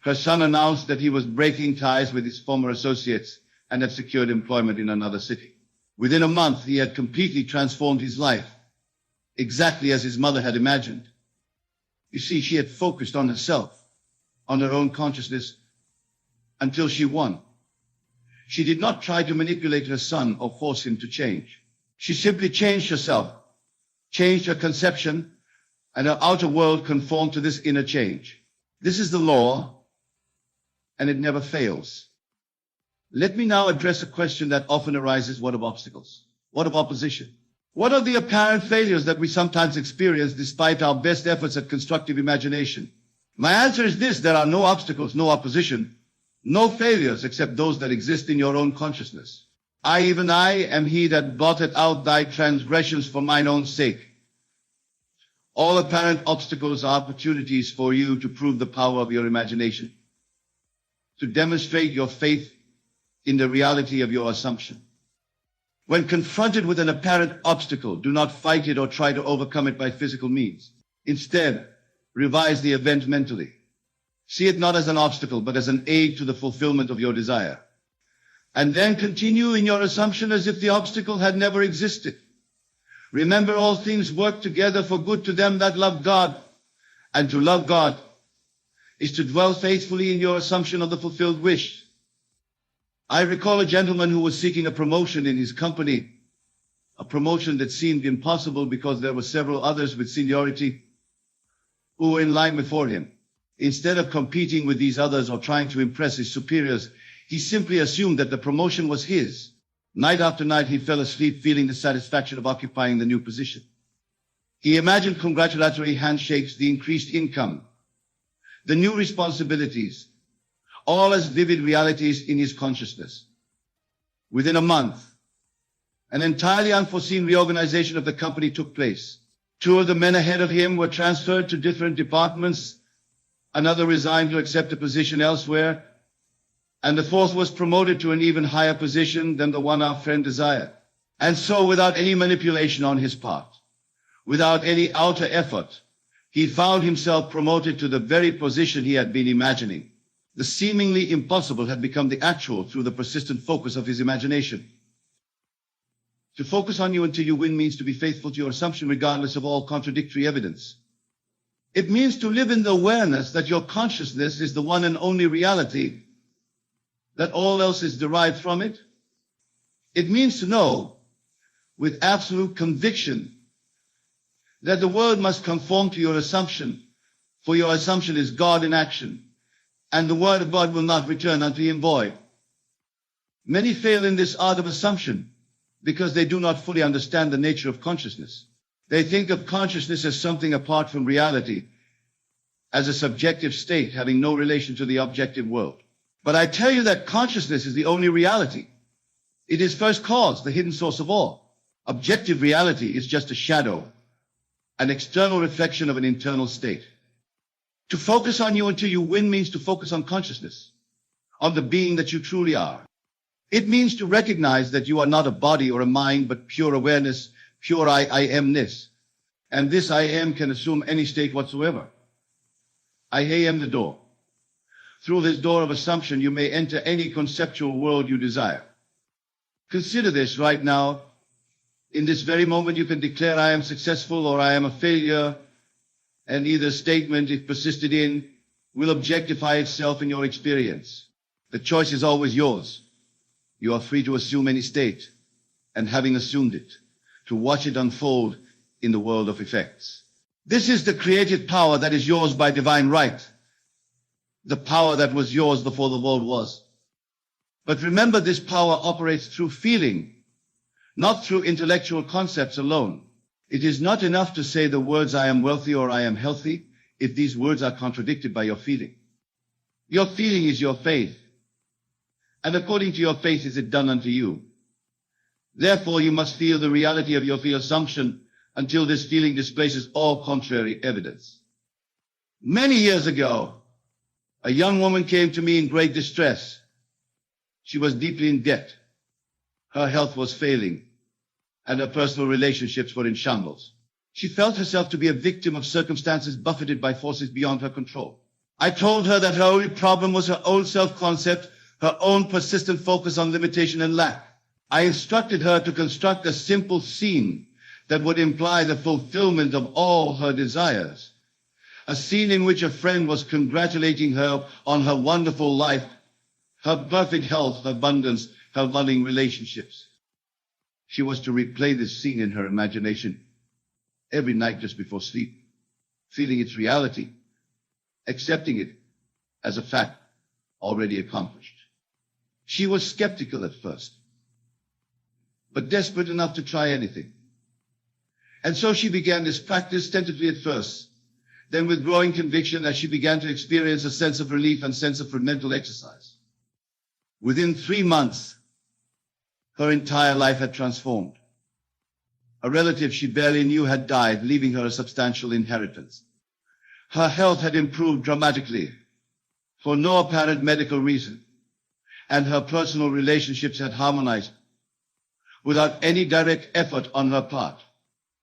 [SPEAKER 1] her son announced that he was breaking ties with his former associates and had secured employment in another city. Within a month, he had completely transformed his life, exactly as his mother had imagined. You see, she had focused on herself, on her own consciousness, until she won. She did not try to manipulate her son or force him to change. She simply changed herself, changed her conception, and her outer world conformed to this inner change. This is the law, and it never fails. Let me now address a question that often arises: what of obstacles? What of opposition? What are the apparent failures that we sometimes experience despite our best efforts at constructive imagination? My answer is this: there are no obstacles, no opposition, no failures except those that exist in your own consciousness. I, even I, am he that blotted out thy transgressions for mine own sake. All apparent obstacles are opportunities for you to prove the power of your imagination, to demonstrate your faith in the reality of your assumption. When confronted with an apparent obstacle, do not fight it or try to overcome it by physical means. Instead, revise the event mentally. See it not as an obstacle, but as an aid to the fulfillment of your desire. And then continue in your assumption as if the obstacle had never existed. Remember, all things work together for good to them that love God. And to love God is to dwell faithfully in your assumption of the fulfilled wish. I recall a gentleman who was seeking a promotion in his company, a promotion that seemed impossible because there were several others with seniority who were in line before him. Instead of competing with these others or trying to impress his superiors, he simply assumed that the promotion was his. Night after night, he fell asleep feeling the satisfaction of occupying the new position. He imagined congratulatory handshakes, the increased income, the new responsibilities, all as vivid realities in his consciousness. Within a month, An entirely unforeseen reorganization of the company took place. Two of the men ahead of him were transferred to different departments. Another resigned to accept a position elsewhere. And the fourth was promoted to an even higher position than the one our friend desired. And so, without any manipulation on his part, without any outer effort, he found himself promoted to the very position he had been imagining. The seemingly impossible had become the actual through the persistent focus of his imagination. To focus on you until you win means to be faithful to your assumption regardless of all contradictory evidence. It means to live in the awareness that your consciousness is the one and only reality, that all else is derived from it. It means to know with absolute conviction that the world must conform to your assumption, for your assumption is God in action, and the word of God will not return unto him void. Many fail in this art of assumption because they do not fully understand the nature of consciousness. They think of consciousness as something apart from reality, as a subjective state having no relation to the objective world. But I tell you that consciousness is the only reality. It is first cause, the hidden source of all. Objective reality is just a shadow, an external reflection of an internal state. To focus on you until you win means to focus on consciousness, on the being that you truly are. It means to recognize that you are not a body or a mind, but pure awareness, pure I amness. And this I am can assume any state whatsoever. I am the door. Through this door of assumption, you may enter any conceptual world you desire. Consider this right now. In this very moment, you can declare I am successful or I am a failure, and either statement, if persisted in, will objectify itself in your experience. The choice is always yours. You are free to assume any state, and having assumed it, to watch it unfold in the world of effects. This is the creative power that is yours by divine right, the power that was yours before the world was. But remember, this power operates through feeling, not through intellectual concepts alone. It is not enough to say the words I am wealthy or I am healthy if these words are contradicted by your feeling. Your feeling is your faith, and according to your faith is it done unto you. Therefore you must feel the reality of your assumption until this feeling displaces all contrary evidence. Many years ago, a young woman came to me in great distress. She was deeply in debt. Her health was failing, and her personal relationships were in shambles. She felt herself to be a victim of circumstances buffeted by forces beyond her control. I told her that her only problem was her own self-concept, her own persistent focus on limitation and lack. I instructed her to construct a simple scene that would imply the fulfillment of all her desires. A scene in which a friend was congratulating her on her wonderful life, her perfect health, her abundance, her loving relationships. She was to replay this scene in her imagination every night just before sleep, feeling its reality, accepting it as a fact already accomplished. She was skeptical at first, but desperate enough to try anything. And so she began this practice tentatively at first, then with growing conviction as she began to experience a sense of relief and sense of mental exercise. Within 3 months, her entire life had transformed. A relative she barely knew had died, leaving her a substantial inheritance. Her health had improved dramatically for no apparent medical reason, and her personal relationships had harmonized without any direct effort on her part.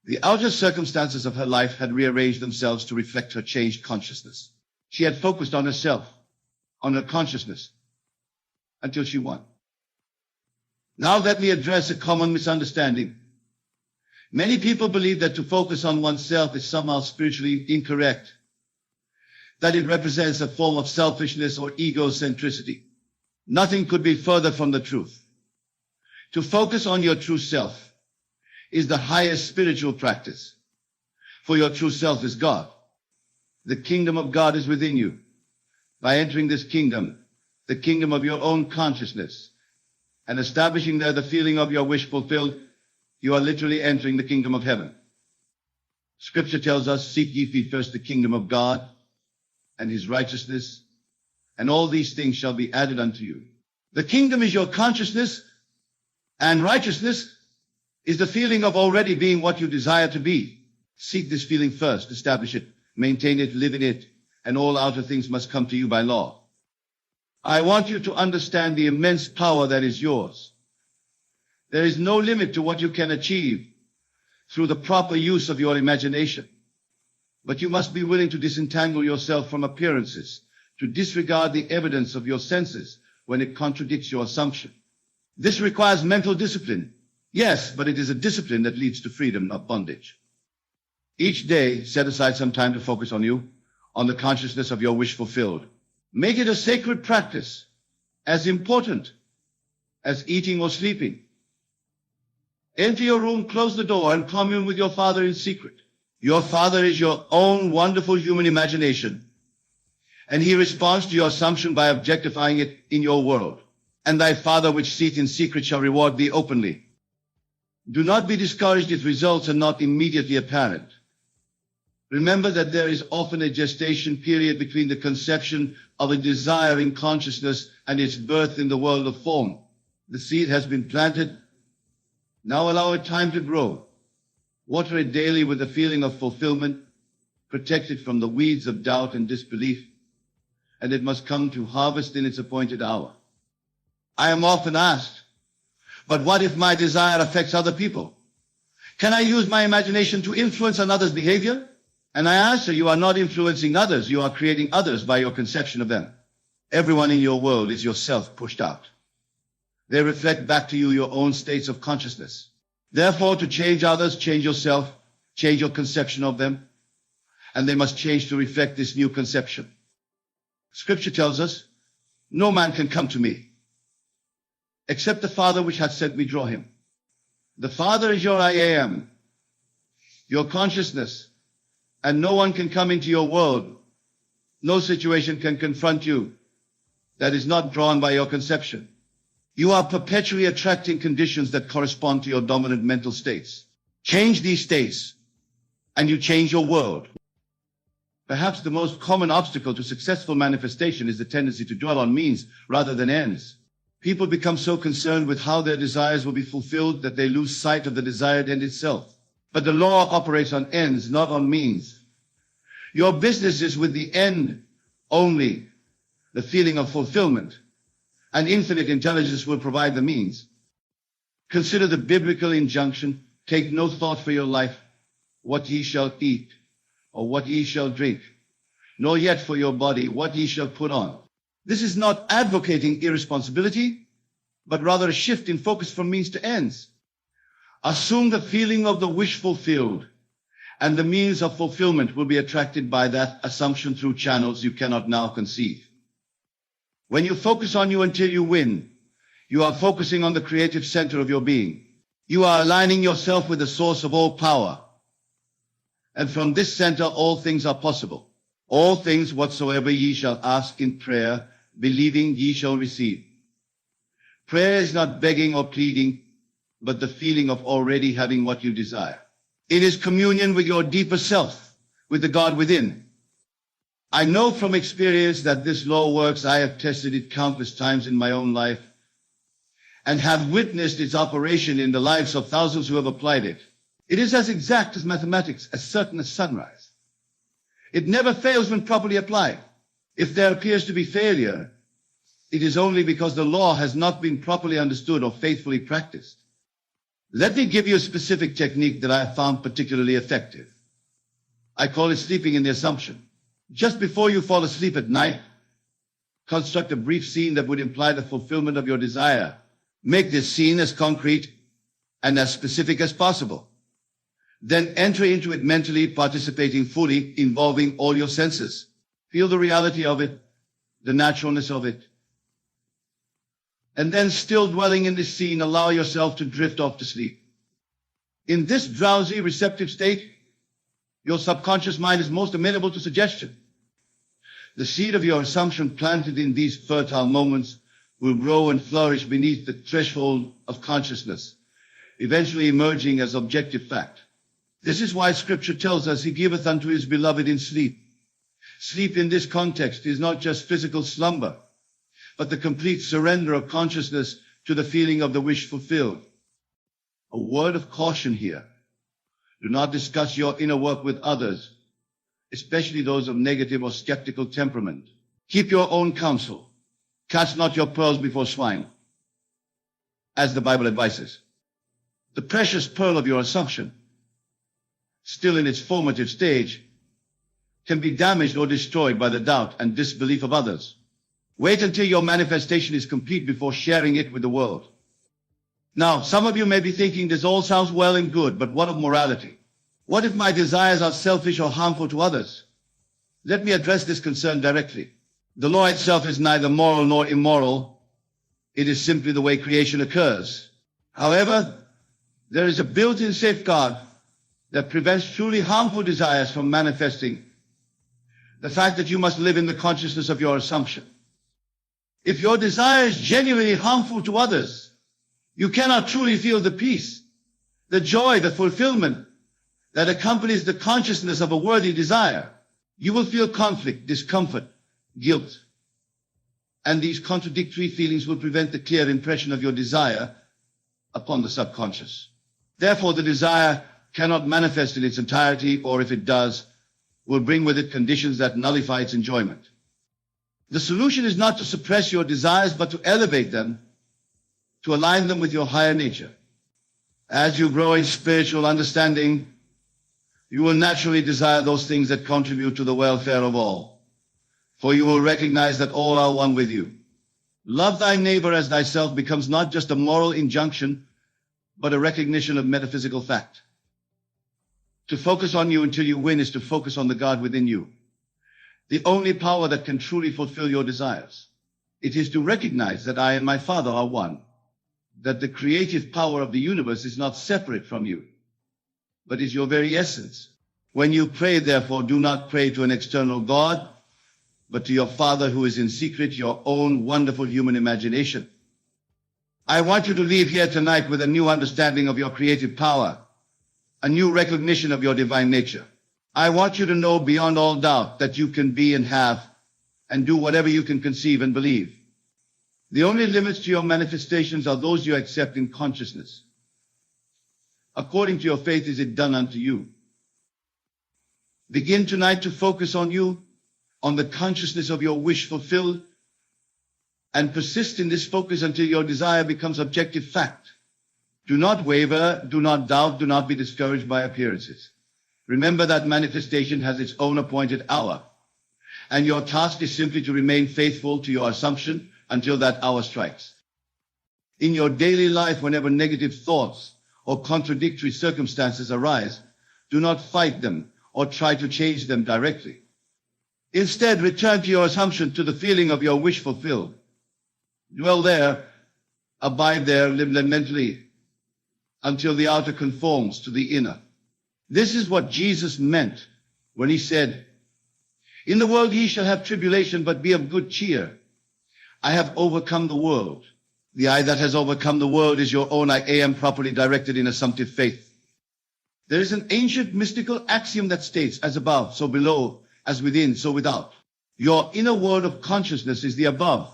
[SPEAKER 1] The outer circumstances of her life had rearranged themselves to reflect her changed consciousness. She had focused on herself, on her consciousness, until she won. Now let me address a common misunderstanding. Many people believe that to focus on oneself is somehow spiritually incorrect, that it represents a form of selfishness or egocentricity. Nothing could be further from the truth. To focus on your true self is the highest spiritual practice, for your true self is God. The kingdom of God is within you. By entering this kingdom, the kingdom of your own consciousness, and establishing there the feeling of your wish fulfilled, you are literally entering the kingdom of heaven. Scripture tells us, seek ye first the kingdom of God and his righteousness, and all these things shall be added unto you. The kingdom is your consciousness, and righteousness is the feeling of already being what you desire to be. Seek this feeling first, establish it, maintain it, live in it, and all outer things must come to you by law. I want you to understand the immense power that is yours. There is no limit to what you can achieve through the proper use of your imagination. But you must be willing to disentangle yourself from appearances, to disregard the evidence of your senses when it contradicts your assumption. This requires mental discipline. Yes, but it is a discipline that leads to freedom, not bondage. Each day, set aside some time to focus on you, on the consciousness of your wish fulfilled. Make it a sacred practice, as important as eating or sleeping. Enter your room, close the door, and commune with your Father in secret. Your Father is your own wonderful human imagination, and he responds to your assumption by objectifying it in your world. And thy Father which seeth in secret shall reward thee openly. Do not be discouraged if results are not immediately apparent. Remember that there is often a gestation period between the conception of a desire in consciousness and its birth in the world of form. The seed has been planted. Now allow it time to grow. Water it daily with a feeling of fulfillment. Protect it from the weeds of doubt and disbelief. And it must come to harvest in its appointed hour. I am often asked, but what if my desire affects other people? Can I use my imagination to influence another's behavior? And I answer, you are not influencing others, you are creating others by your conception of them. Everyone in your world is yourself pushed out. They reflect back to you your own states of consciousness. Therefore, to change others, change yourself, change your conception of them, and they must change to reflect this new conception. Scripture tells us, no man can come to me, except the Father which hath sent me draw him. The Father is your I am, your consciousness, and no one can come into your world. No situation can confront you that is not drawn by your conception. You are perpetually attracting conditions that correspond to your dominant mental states. Change these states, and you change your world. Perhaps the most common obstacle to successful manifestation is the tendency to dwell on means rather than ends. People become so concerned with how their desires will be fulfilled that they lose sight of the desired end itself. But the law operates on ends, not on means. Your business is with the end only, the feeling of fulfillment, and infinite intelligence will provide the means. Consider the biblical injunction, take no thought for your life, what ye shall eat, or what ye shall drink, nor yet for your body, what ye shall put on. This is not advocating irresponsibility, but rather a shift in focus from means to ends. Assume the feeling of the wish fulfilled, and the means of fulfillment will be attracted by that assumption through channels you cannot now conceive. When you focus on you until you win, you are focusing on the creative center of your being. You are aligning yourself with the source of all power. And from this center, all things are possible. All things whatsoever ye shall ask in prayer, believing ye shall receive. Prayer is not begging or pleading, but the feeling of already having what you desire. It is communion with your deeper self, with the God within. I know from experience that this law works. I have tested it countless times in my own life and have witnessed its operation in the lives of thousands who have applied it. It is as exact as mathematics, as certain as sunrise. It never fails when properly applied. If there appears to be failure, it is only because the law has not been properly understood or faithfully practiced. Let me give you a specific technique that I have found particularly effective. I call it sleeping in the assumption. Just before you fall asleep at night, construct a brief scene that would imply the fulfillment of your desire. Make this scene as concrete and as specific as possible. Then enter into it mentally, participating fully, involving all your senses. Feel the reality of it, the naturalness of it. And then, still dwelling in this scene, allow yourself to drift off to sleep. In this drowsy, receptive state, your subconscious mind is most amenable to suggestion. The seed of your assumption planted in these fertile moments will grow and flourish beneath the threshold of consciousness, eventually emerging as objective fact. This is why Scripture tells us he giveth unto his beloved in sleep. Sleep in this context is not just physical slumber, but the complete surrender of consciousness to the feeling of the wish fulfilled. A word of caution here. Do not discuss your inner work with others, especially those of negative or skeptical temperament. Keep your own counsel. Cast not your pearls before swine, as the Bible advises. The precious pearl of your assumption, still in its formative stage, can be damaged or destroyed by the doubt and disbelief of others. Wait until your manifestation is complete before sharing it with the world. Now, some of you may be thinking this all sounds well and good, but what of morality? What if my desires are selfish or harmful to others? Let me address this concern directly. The law itself is neither moral nor immoral. It is simply the way creation occurs. However, there is a built-in safeguard that prevents truly harmful desires from manifesting. The fact that you must live in the consciousness of your assumption. If your desire is genuinely harmful to others, you cannot truly feel the peace, the joy, the fulfillment that accompanies the consciousness of a worthy desire. You will feel conflict, discomfort, guilt, and these contradictory feelings will prevent the clear impression of your desire upon the subconscious. Therefore, the desire cannot manifest in its entirety, or if it does, will bring with it conditions that nullify its enjoyment. The solution is not to suppress your desires, but to elevate them, to align them with your higher nature. As you grow in spiritual understanding, you will naturally desire those things that contribute to the welfare of all, for you will recognize that all are one with you. Love thy neighbor as thyself becomes not just a moral injunction, but a recognition of metaphysical fact. To focus on you until you win is to focus on the God within you, the only power that can truly fulfill your desires. It is to recognize that I and my Father are one, that the creative power of the universe is not separate from you, but is your very essence. When you pray, therefore, do not pray to an external God, but to your Father who is in secret, your own wonderful human imagination. I want you to leave here tonight with a new understanding of your creative power, a new recognition of your divine nature. I want you to know beyond all doubt that you can be and have and do whatever you can conceive and believe. The only limits to your manifestations are those you accept in consciousness. According to your faith is it done unto you. Begin tonight to focus on you, on the consciousness of your wish fulfilled, and persist in this focus until your desire becomes objective fact. Do not waver, do not doubt, do not be discouraged by appearances. Remember that manifestation has its own appointed hour, and your task is simply to remain faithful to your assumption until that hour strikes. In your daily life, whenever negative thoughts or contradictory circumstances arise, do not fight them or try to change them directly. Instead, return to your assumption, to the feeling of your wish fulfilled. Dwell there, abide there, live mentally, until the outer conforms to the inner. This is what Jesus meant when he said, "In the world ye shall have tribulation, but be of good cheer. I have overcome the world." The I that has overcome the world is your own I am, properly directed in assumptive faith. There is an ancient mystical axiom that states, as above, so below, as within, so without. Your inner world of consciousness is the above.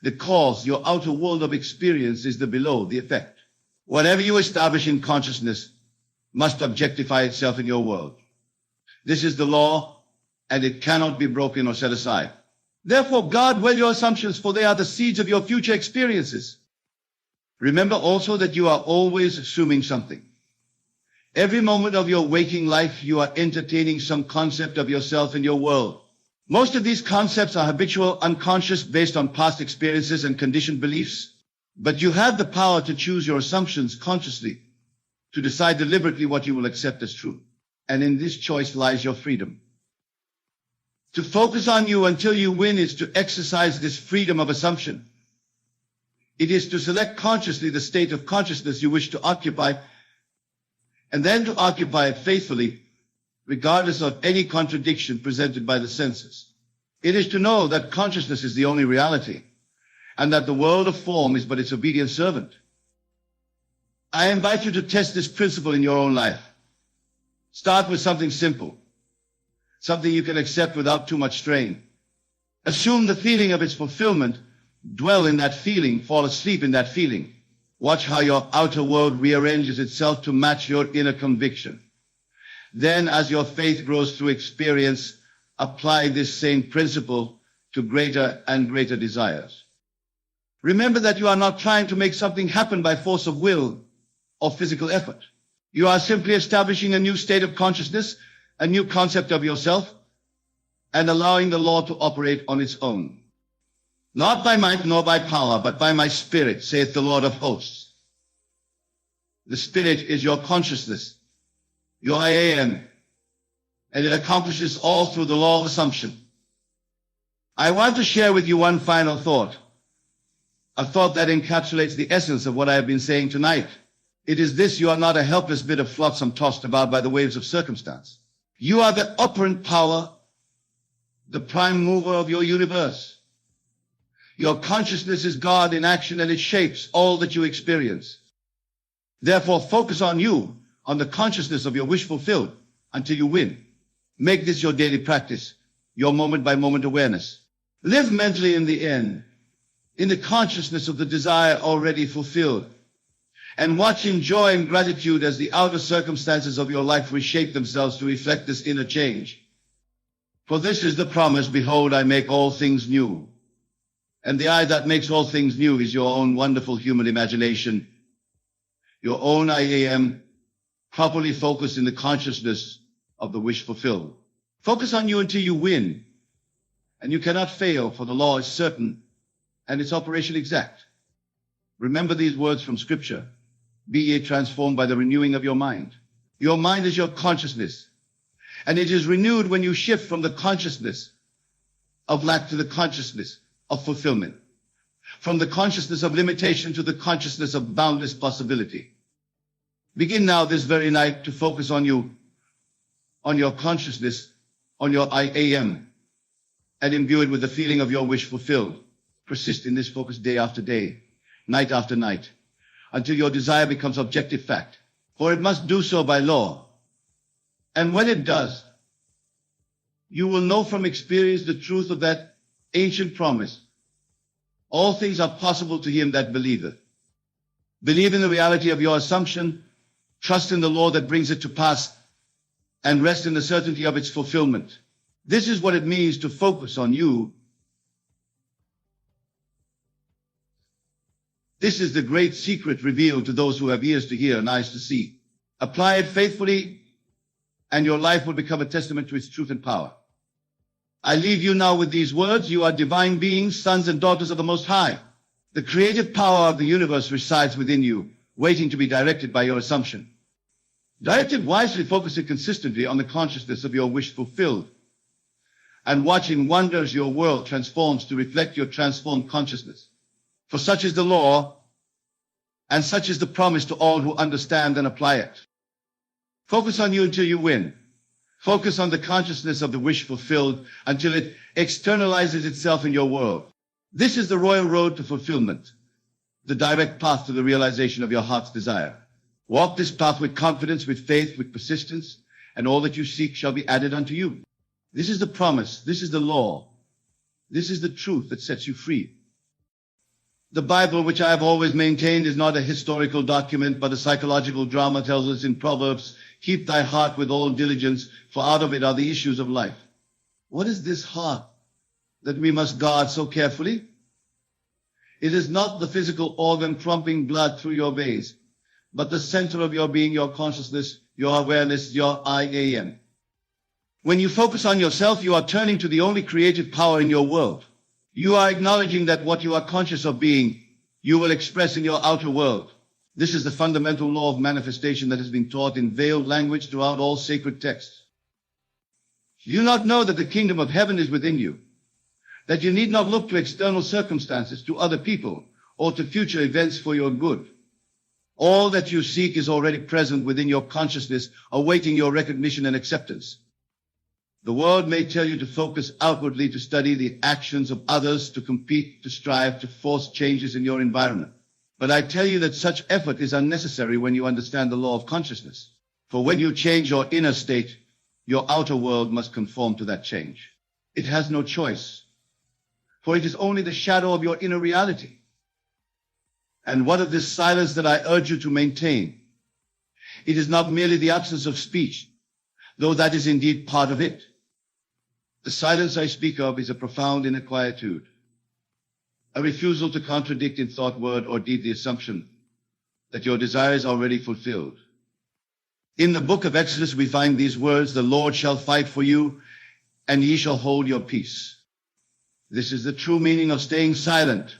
[SPEAKER 1] The cause, your outer world of experience, is the below, the effect. Whatever you establish in consciousness must objectify itself in your world. This is the law, and it cannot be broken or set aside. Therefore, guard well your assumptions, for they are the seeds of your future experiences. Remember also that you are always assuming something. Every moment of your waking life, you are entertaining some concept of yourself and your world. Most of these concepts are habitual, unconscious, based on past experiences and conditioned beliefs. But you have the power to choose your assumptions consciously, to decide deliberately what you will accept as true. And in this choice lies your freedom. To focus on you until you win is to exercise this freedom of assumption. It is to select consciously the state of consciousness you wish to occupy, and then to occupy it faithfully, regardless of any contradiction presented by the senses. It is to know that consciousness is the only reality, and that the world of form is but its obedient servant. I invite you to test this principle in your own life. Start with something simple, something you can accept without too much strain. Assume the feeling of its fulfillment, dwell in that feeling, fall asleep in that feeling. Watch how your outer world rearranges itself to match your inner conviction. Then, as your faith grows through experience, apply this same principle to greater and greater desires. Remember that you are not trying to make something happen by force of will or physical effort. You are simply establishing a new state of consciousness, a new concept of yourself, and allowing the law to operate on its own. Not by might nor by power, but by my spirit, saith the Lord of hosts. The spirit is your consciousness, your I am, and it accomplishes all through the law of assumption. I want to share with you one final thought, a thought that encapsulates the essence of what I have been saying tonight. It is this: you are not a helpless bit of flotsam tossed about by the waves of circumstance. You are the operant power, the prime mover of your universe. Your consciousness is God in action, and it shapes all that you experience. Therefore, focus on you, on the consciousness of your wish fulfilled until you win. Make this your daily practice, your moment-by-moment awareness. Live mentally in the end, in the consciousness of the desire already fulfilled, and watch in joy and gratitude as the outer circumstances of your life reshape themselves to reflect this inner change. For this is the promise: behold, I make all things new. And the I that makes all things new is your own wonderful human imagination, your own I am, properly focused in the consciousness of the wish fulfilled. Focus on you until you win, and you cannot fail, for the law is certain and its operation exact. Remember these words from Scripture: be ye transformed by the renewing of your mind. Your mind is your consciousness, and it is renewed when you shift from the consciousness of lack to the consciousness of fulfillment, from the consciousness of limitation to the consciousness of boundless possibility. Begin now, this very night, to focus on you, on your consciousness, on your I am, and imbue it with the feeling of your wish fulfilled. Persist in this focus day after day, night after night, until your desire becomes objective fact, for it must do so by law. And when it does, you will know from experience the truth of that ancient promise: all things are possible to him that believeth. Believe in the reality of your assumption, trust in the law that brings it to pass, and rest in the certainty of its fulfillment. This is what it means to focus on you. This is the great secret revealed to those who have ears to hear and eyes to see. Apply it faithfully, and your life will become a testament to its truth and power. I leave you now with these words: you are divine beings, sons and daughters of the Most High. The creative power of the universe resides within you, waiting to be directed by your assumption. Direct it wisely, focus it consistently on the consciousness of your wish fulfilled, and watch in wonder as your world transforms to reflect your transformed consciousness. For such is the law, and such is the promise to all who understand and apply it. Focus on you until you win. Focus on the consciousness of the wish fulfilled until it externalizes itself in your world. This is the royal road to fulfillment, the direct path to the realization of your heart's desire. Walk this path with confidence, with faith, with persistence, and all that you seek shall be added unto you. This is the promise. This is the law. This is the truth that sets you free. The Bible, which I have always maintained, is not a historical document, but a psychological drama. Tells us in Proverbs, keep thy heart with all diligence, for out of it are the issues of life. What is this heart that we must guard so carefully? It is not the physical organ pumping blood through your veins, but the center of your being, your consciousness, your awareness, your I am. When you focus on yourself, you are turning to the only creative power in your world. You are acknowledging that what you are conscious of being, you will express in your outer world. This is the fundamental law of manifestation that has been taught in veiled language throughout all sacred texts. Do you not know that the kingdom of heaven is within you? That you need not look to external circumstances, to other people, or to future events for your good. All that you seek is already present within your consciousness, awaiting your recognition and acceptance. The world may tell you to focus outwardly, to study the actions of others, to compete, to strive, to force changes in your environment. But I tell you that such effort is unnecessary when you understand the law of consciousness. For when you change your inner state, your outer world must conform to that change. It has no choice, for it is only the shadow of your inner reality. And what of this silence that I urge you to maintain? It is not merely the absence of speech, though that is indeed part of it. The silence I speak of is a profound inner quietude, a refusal to contradict in thought, word, or deed the assumption that your desire is already fulfilled. In the book of Exodus, we find these words, "The Lord shall fight for you, and ye shall hold your peace." This is the true meaning of staying silent.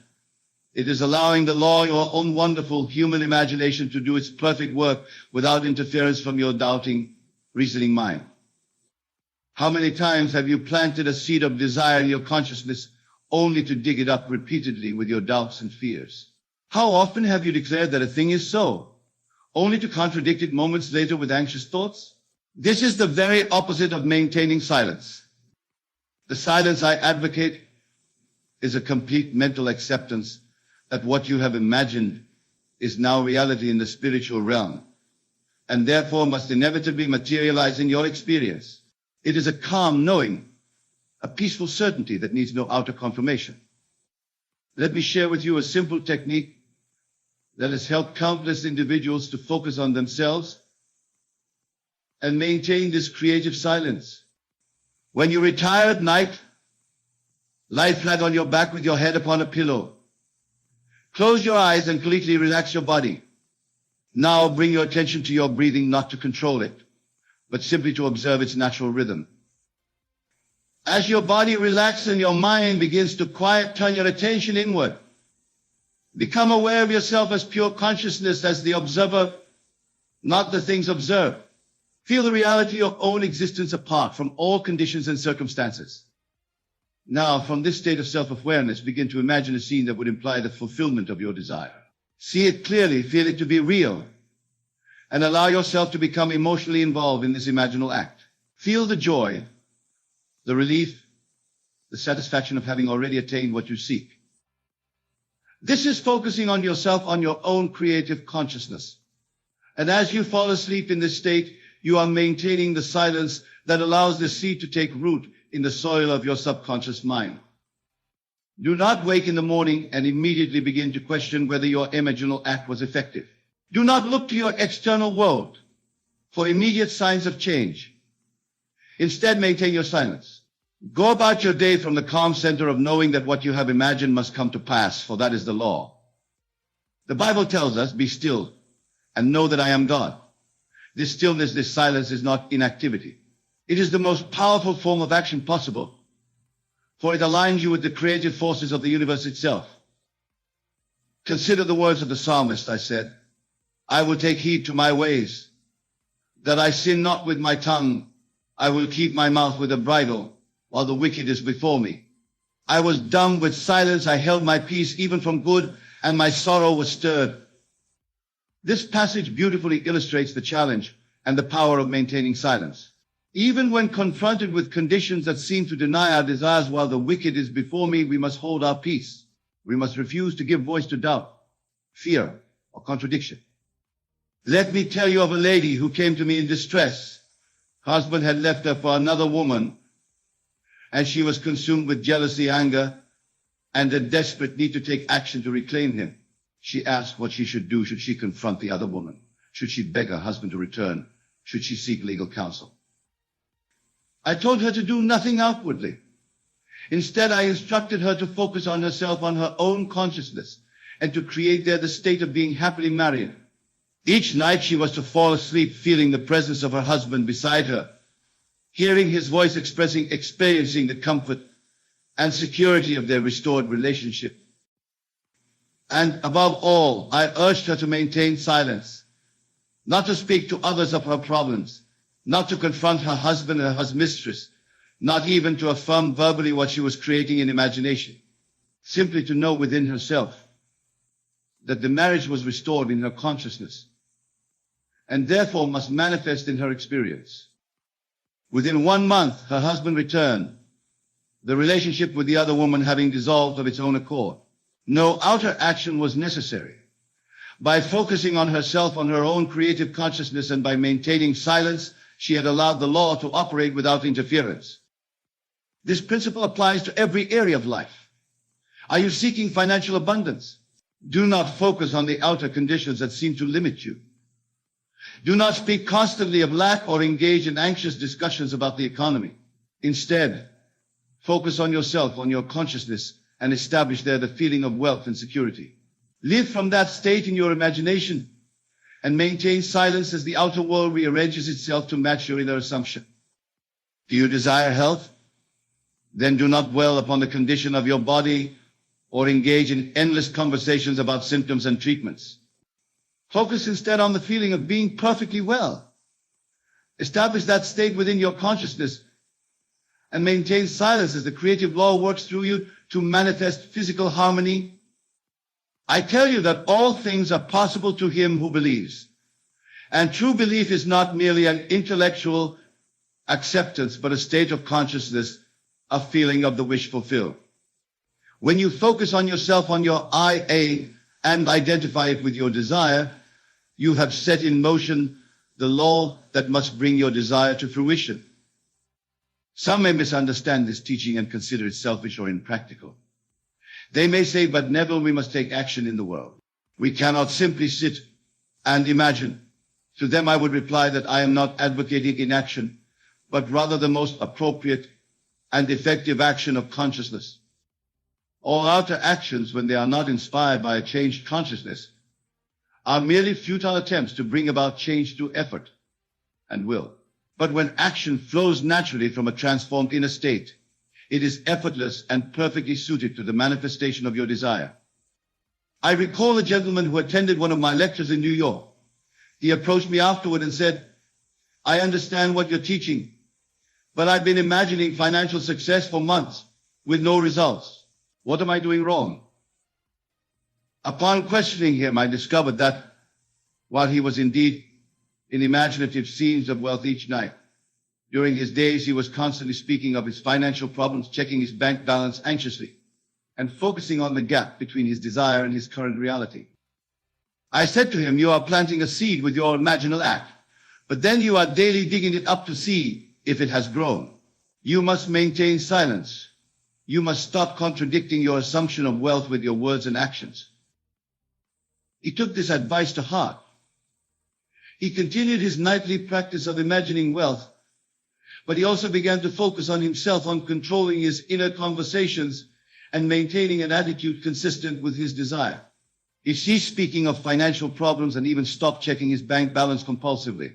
[SPEAKER 1] It is allowing the law, your own wonderful human imagination, to do its perfect work without interference from your doubting, reasoning mind. How many times have you planted a seed of desire in your consciousness only to dig it up repeatedly with your doubts and fears? How often have you declared that a thing is so, only to contradict it moments later with anxious thoughts? This is the very opposite of maintaining silence. The silence I advocate is a complete mental acceptance that what you have imagined is now reality in the spiritual realm, and therefore must inevitably materialize in your experience. It is a calm knowing, a peaceful certainty that needs no outer confirmation. Let me share with you a simple technique that has helped countless individuals to focus on themselves and maintain this creative silence. When you retire at night, lie flat on your back with your head upon a pillow. Close your eyes and completely relax your body. Now bring your attention to your breathing, not to control it, but simply to observe its natural rhythm. As your body relaxes and your mind begins to quiet, turn your attention inward. Become aware of yourself as pure consciousness, as the observer, not the things observed. Feel the reality of your own existence apart from all conditions and circumstances. Now, from this state of self-awareness, begin to imagine a scene that would imply the fulfillment of your desire. See it clearly, feel it to be real, and allow yourself to become emotionally involved in this imaginal act. Feel the joy, the relief, the satisfaction of having already attained what you seek. This is focusing on yourself, on your own creative consciousness. And as you fall asleep in this state, you are maintaining the silence that allows the seed to take root in the soil of your subconscious mind. Do not wake in the morning and immediately begin to question whether your imaginal act was effective. Do not look to your external world for immediate signs of change. Instead, maintain your silence. Go about your day from the calm center of knowing that what you have imagined must come to pass, for that is the law. The Bible tells us, "Be still and know that I am God." This stillness, this silence is not inactivity. It is the most powerful form of action possible, for it aligns you with the creative forces of the universe itself. Consider the words of the psalmist, I said, "I will take heed to my ways, that I sin not with my tongue. I will keep my mouth with a bridle, while the wicked is before me. I was dumb with silence, I held my peace even from good, and my sorrow was stirred." This passage beautifully illustrates the challenge and the power of maintaining silence. Even when confronted with conditions that seem to deny our desires, while the wicked is before me, we must hold our peace. We must refuse to give voice to doubt, fear, or contradiction. Let me tell you of a lady who came to me in distress. Her husband had left her for another woman, and she was consumed with jealousy, anger, and a desperate need to take action to reclaim him. She asked what she should do. Should she confront the other woman? Should she beg her husband to return? Should she seek legal counsel? I told her to do nothing outwardly. Instead, I instructed her to focus on herself, on her own consciousness, and to create there the state of being happily married. Each night she was to fall asleep feeling the presence of her husband beside her, hearing his voice experiencing the comfort and security of their restored relationship. And above all, I urged her to maintain silence, not to speak to others of her problems, not to confront her husband and her mistress, not even to affirm verbally what she was creating in imagination, simply to know within herself that the marriage was restored in her consciousness and therefore must manifest in her experience. Within 1 month, her husband returned, the relationship with the other woman having dissolved of its own accord. No outer action was necessary. By focusing on herself, on her own creative consciousness, and by maintaining silence, she had allowed the law to operate without interference. This principle applies to every area of life. Are you seeking financial abundance? Do not focus on the outer conditions that seem to limit you. Do not speak constantly of lack or engage in anxious discussions about the economy. Instead, focus on yourself, on your consciousness, and establish there the feeling of wealth and security. Live from that state in your imagination and maintain silence as the outer world rearranges itself to match your inner assumption. Do you desire health? Then do not dwell upon the condition of your body or engage in endless conversations about symptoms and treatments. Focus instead on the feeling of being perfectly well. Establish that state within your consciousness and maintain silence as the creative law works through you to manifest physical harmony. I tell you that all things are possible to him who believes. And true belief is not merely an intellectual acceptance, but a state of consciousness, a feeling of the wish fulfilled. When you focus on yourself, on your I, and identify it with your desire, you have set in motion the law that must bring your desire to fruition. Some may misunderstand this teaching and consider it selfish or impractical. They may say, but Neville, we must take action in the world. We cannot simply sit and imagine. To them I would reply that I am not advocating inaction, but rather the most appropriate and effective action of consciousness. All outer actions, when they are not inspired by a changed consciousness, are merely futile attempts to bring about change through effort and will. But when action flows naturally from a transformed inner state, it is effortless and perfectly suited to the manifestation of your desire. I recall a gentleman who attended one of my lectures in New York. He approached me afterward and said, I understand what you're teaching, but I've been imagining financial success for months with no results. What am I doing wrong? Upon questioning him, I discovered that while he was indeed in imaginative scenes of wealth each night, during his days he was constantly speaking of his financial problems, checking his bank balance anxiously, and focusing on the gap between his desire and his current reality. I said to him, you are planting a seed with your imaginal act, but then you are daily digging it up to see if it has grown. You must maintain silence. You must stop contradicting your assumption of wealth with your words and actions. He took this advice to heart. He continued his nightly practice of imagining wealth, but he also began to focus on himself, on controlling his inner conversations and maintaining an attitude consistent with his desire. He ceased speaking of financial problems and even stopped checking his bank balance compulsively.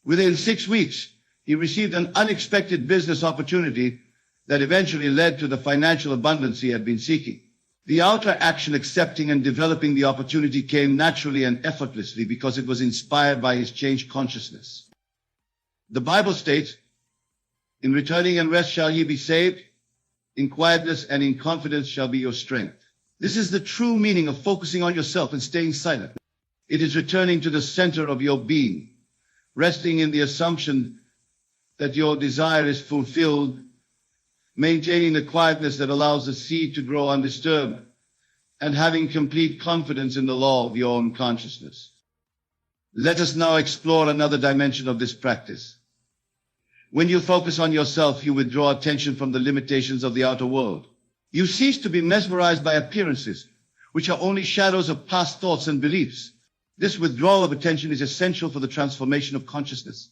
[SPEAKER 1] Within 6 weeks, he received an unexpected business opportunity that eventually led to the financial abundance he had been seeking. The outer action accepting and developing the opportunity came naturally and effortlessly because it was inspired by his changed consciousness. The Bible states, in returning and rest shall ye be saved, in quietness and in confidence shall be your strength. This is the true meaning of focusing on yourself and staying silent. It is returning to the center of your being, resting in the assumption that your desire is fulfilled, maintaining the quietness that allows the seed to grow undisturbed, and having complete confidence in the law of your own consciousness. Let us now explore another dimension of this practice. When you focus on yourself, you withdraw attention from the limitations of the outer world. You cease to be mesmerized by appearances, which are only shadows of past thoughts and beliefs. This withdrawal of attention is essential for the transformation of consciousness.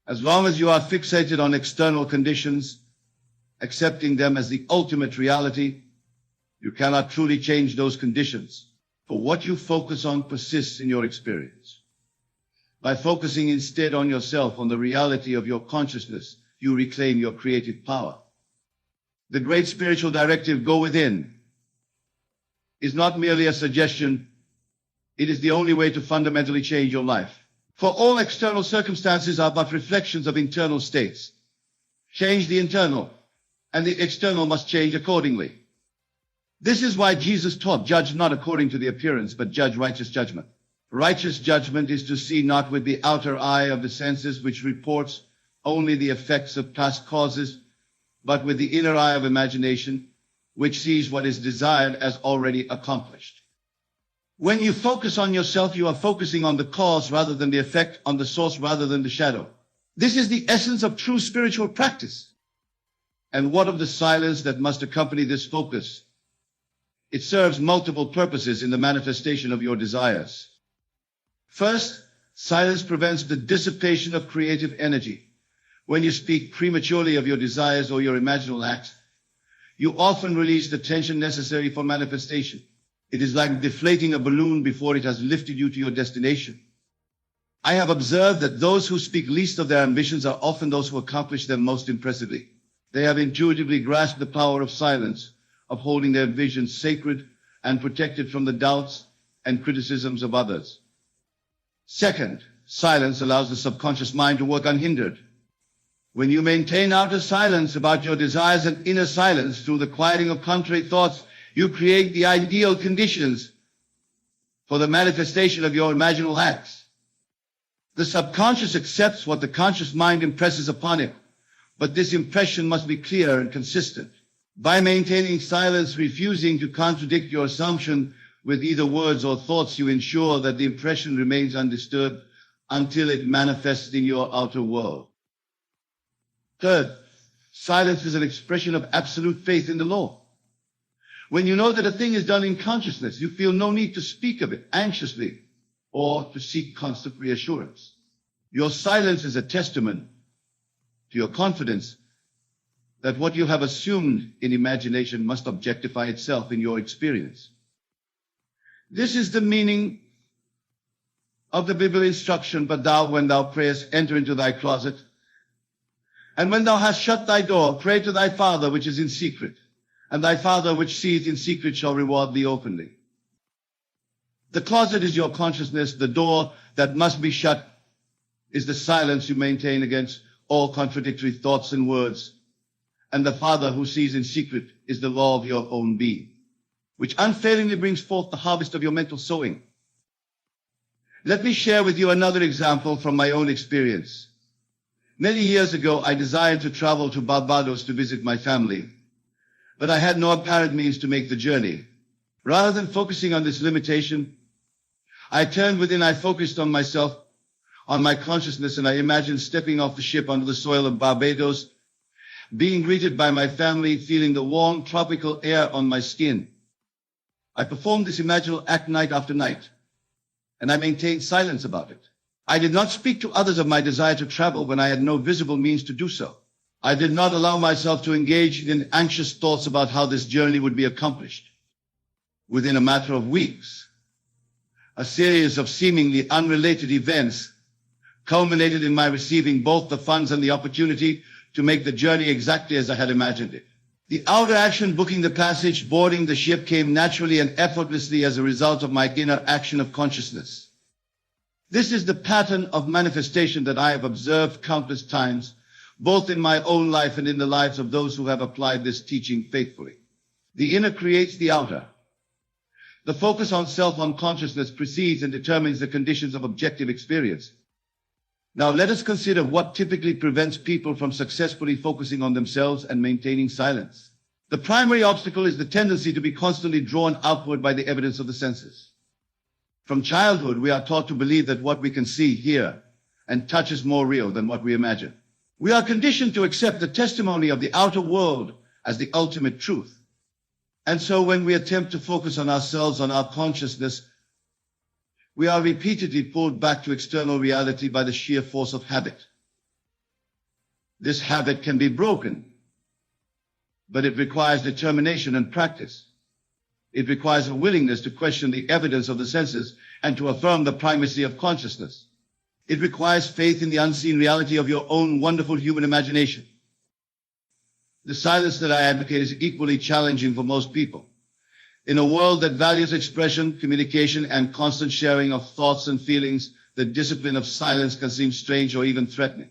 [SPEAKER 1] As long as you are fixated on external conditions, accepting them as the ultimate reality, you cannot truly change those conditions, for what you focus on persists in your experience. By focusing instead on yourself, on the reality of your consciousness, you reclaim your creative power. The great spiritual directive, go within, is not merely a suggestion, it is the only way to fundamentally change your life. For all external circumstances are but reflections of internal states. Change the internal, and the external must change accordingly. This is why Jesus taught, judge not according to the appearance, but judge righteous judgment. Righteous judgment is to see not with the outer eye of the senses, which reports only the effects of past causes, but with the inner eye of imagination, which sees what is desired as already accomplished. When you focus on yourself, you are focusing on the cause rather than the effect, on the source rather than the shadow. This is the essence of true spiritual practice. And what of the silence that must accompany this focus? It serves multiple purposes in the manifestation of your desires. First, silence prevents the dissipation of creative energy. When you speak prematurely of your desires or your imaginal acts, you often release the tension necessary for manifestation. It is like deflating a balloon before it has lifted you to your destination. I have observed that those who speak least of their ambitions are often those who accomplish them most impressively. They have intuitively grasped the power of silence, of holding their visions sacred and protected from the doubts and criticisms of others. Second, silence allows the subconscious mind to work unhindered. When you maintain outer silence about your desires and inner silence through the quieting of contrary thoughts, you create the ideal conditions for the manifestation of your imaginal acts. The subconscious accepts what the conscious mind impresses upon it, but this impression must be clear and consistent. By maintaining silence, refusing to contradict your assumption with either words or thoughts, you ensure that the impression remains undisturbed until it manifests in your outer world. Third, silence is an expression of absolute faith in the law. When you know that a thing is done in consciousness, you feel no need to speak of it anxiously or to seek constant reassurance. Your silence is a testament to your confidence that what you have assumed in imagination must objectify itself in your experience. This is the meaning of the biblical instruction, but thou, when thou prayest, enter into thy closet, and when thou hast shut thy door, pray to thy Father which is in secret, and thy Father which seeth in secret shall reward thee openly. The closet is your consciousness. The door that must be shut is the silence you maintain against all contradictory thoughts and words. And the Father who sees in secret is the law of your own being, which unfailingly brings forth the harvest of your mental sowing. Let me share with you another example from my own experience. Many years ago, I desired to travel to Barbados to visit my family, but I had no apparent means to make the journey. Rather than focusing on this limitation, I turned within, I focused on myself, on my consciousness, and I imagined stepping off the ship onto the soil of Barbados, being greeted by my family, feeling the warm tropical air on my skin. I performed this imaginal act night after night, and I maintained silence about it. I did not speak to others of my desire to travel when I had no visible means to do so. I did not allow myself to engage in anxious thoughts about how this journey would be accomplished. Within a matter of weeks, a series of seemingly unrelated events culminated in my receiving both the funds and the opportunity to make the journey exactly as I had imagined it. The outer action, booking the passage, boarding the ship, came naturally and effortlessly as a result of my inner action of consciousness. This is the pattern of manifestation that I have observed countless times, both in my own life and in the lives of those who have applied this teaching faithfully. The inner creates the outer. The focus on self-unconsciousness precedes and determines the conditions of objective experience. Now let us consider what typically prevents people from successfully focusing on themselves and maintaining silence. The primary obstacle is the tendency to be constantly drawn outward by the evidence of the senses. From childhood, we are taught to believe that what we can see, hear, and touch is more real than what we imagine. We are conditioned to accept the testimony of the outer world as the ultimate truth. And so when we attempt to focus on ourselves, on our consciousness, we are repeatedly pulled back to external reality by the sheer force of habit. This habit can be broken, but it requires determination and practice. It requires a willingness to question the evidence of the senses and to affirm the primacy of consciousness. It requires faith in the unseen reality of your own wonderful human imagination. The silence that I advocate is equally challenging for most people. In a world that values expression, communication, and constant sharing of thoughts and feelings, the discipline of silence can seem strange or even threatening.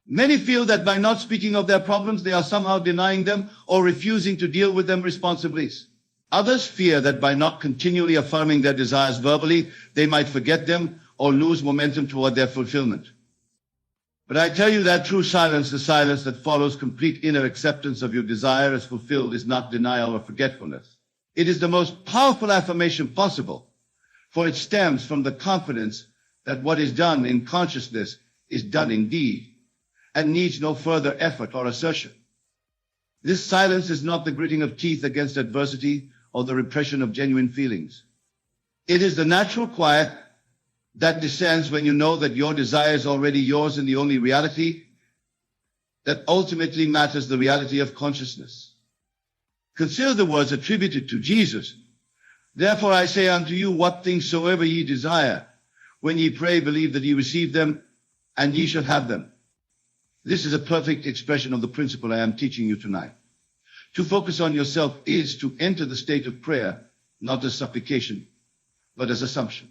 [SPEAKER 1] Many feel that by not speaking of their problems, they are somehow denying them or refusing to deal with them responsibly. Others fear that by not continually affirming their desires verbally, they might forget them or lose momentum toward their fulfillment. But I tell you that true silence, the silence that follows complete inner acceptance of your desire as fulfilled, is not denial or forgetfulness. It is the most powerful affirmation possible, for it stems from the confidence that what is done in consciousness is done indeed, and needs no further effort or assertion. This silence is not the gritting of teeth against adversity or the repression of genuine feelings. It is the natural quiet that descends when you know that your desire is already yours and the only reality that ultimately matters, the reality of consciousness. Consider the words attributed to Jesus. Therefore I say unto you, what things soever ye desire, when ye pray, believe that ye receive them, and ye shall have them. This is a perfect expression of the principle I am teaching you tonight. To focus on yourself is to enter the state of prayer, not as supplication, but as assumption.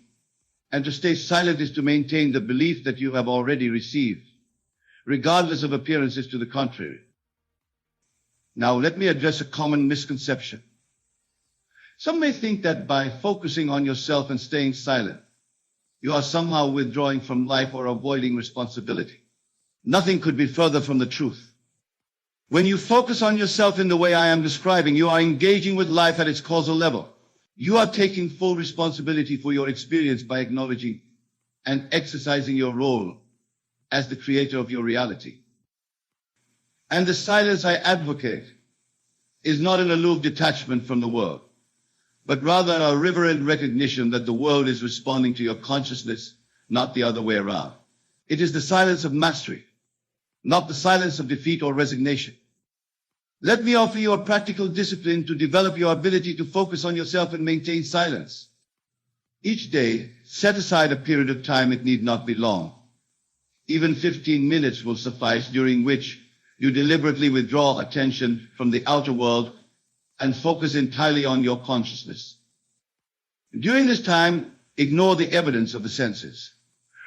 [SPEAKER 1] And to stay silent is to maintain the belief that you have already received, regardless of appearances to the contrary. Now let me address a common misconception. Some may think that by focusing on yourself and staying silent, you are somehow withdrawing from life or avoiding responsibility. Nothing could be further from the truth. When you focus on yourself in the way I am describing, you are engaging with life at its causal level. You are taking full responsibility for your experience by acknowledging and exercising your role as the creator of your reality. And the silence I advocate is not an aloof detachment from the world, but rather a reverent recognition that the world is responding to your consciousness, not the other way around. It is the silence of mastery, not the silence of defeat or resignation. Let me offer you a practical discipline to develop your ability to focus on yourself and maintain silence. Each day, set aside a period of time. It need not be long. Even 15 minutes will suffice, during which you deliberately withdraw attention from the outer world and focus entirely on your consciousness. During this time, ignore the evidence of the senses.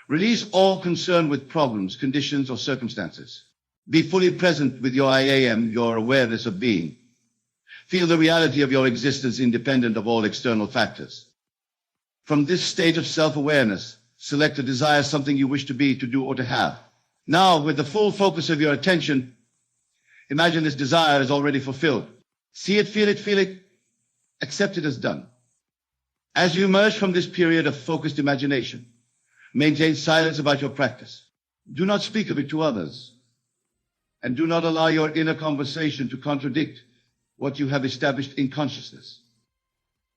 [SPEAKER 1] Release all concern with problems, conditions, or circumstances. Be fully present with your I am, your awareness of being. Feel the reality of your existence independent of all external factors. From this state of self-awareness, select a desire, something you wish to be, to do, or to have. Now, with the full focus of your attention, imagine this desire is already fulfilled. See it, feel it, accept it as done. As you emerge from this period of focused imagination, maintain silence about your practice. Do not speak of it to others. And do not allow your inner conversation to contradict what you have established in consciousness.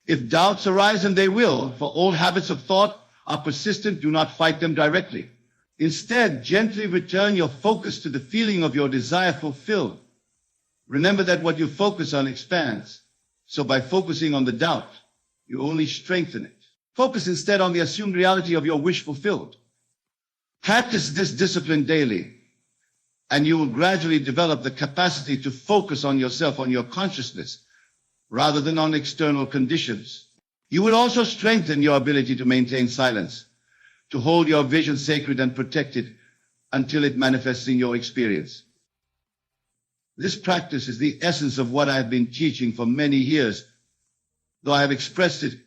[SPEAKER 1] If doubts arise, and they will, for all habits of thought are persistent, do not fight them directly. Instead, gently return your focus to the feeling of your desire fulfilled. Remember that what you focus on expands. So by focusing on the doubt, you only strengthen it. Focus instead on the assumed reality of your wish fulfilled. Practice this discipline daily, and you will gradually develop the capacity to focus on yourself, on your consciousness, rather than on external conditions. You will also strengthen your ability to maintain silence, to hold your vision sacred and protected until it manifests in your experience. This practice is the essence of what I have been teaching for many years, though I have expressed it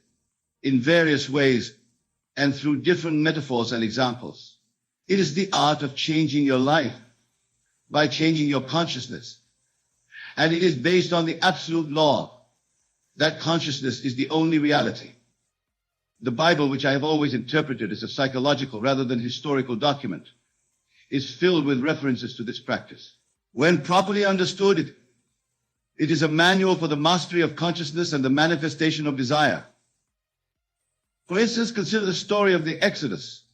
[SPEAKER 1] in various ways and through different metaphors and examples. It is the art of changing your life by changing your consciousness. And it is based on the absolute law that consciousness is the only reality. The Bible, which I have always interpreted as a psychological rather than historical document, is filled with references to this practice. When properly understood, it is a manual for the mastery of consciousness and the manifestation of desire. For instance, consider the story of the Exodus.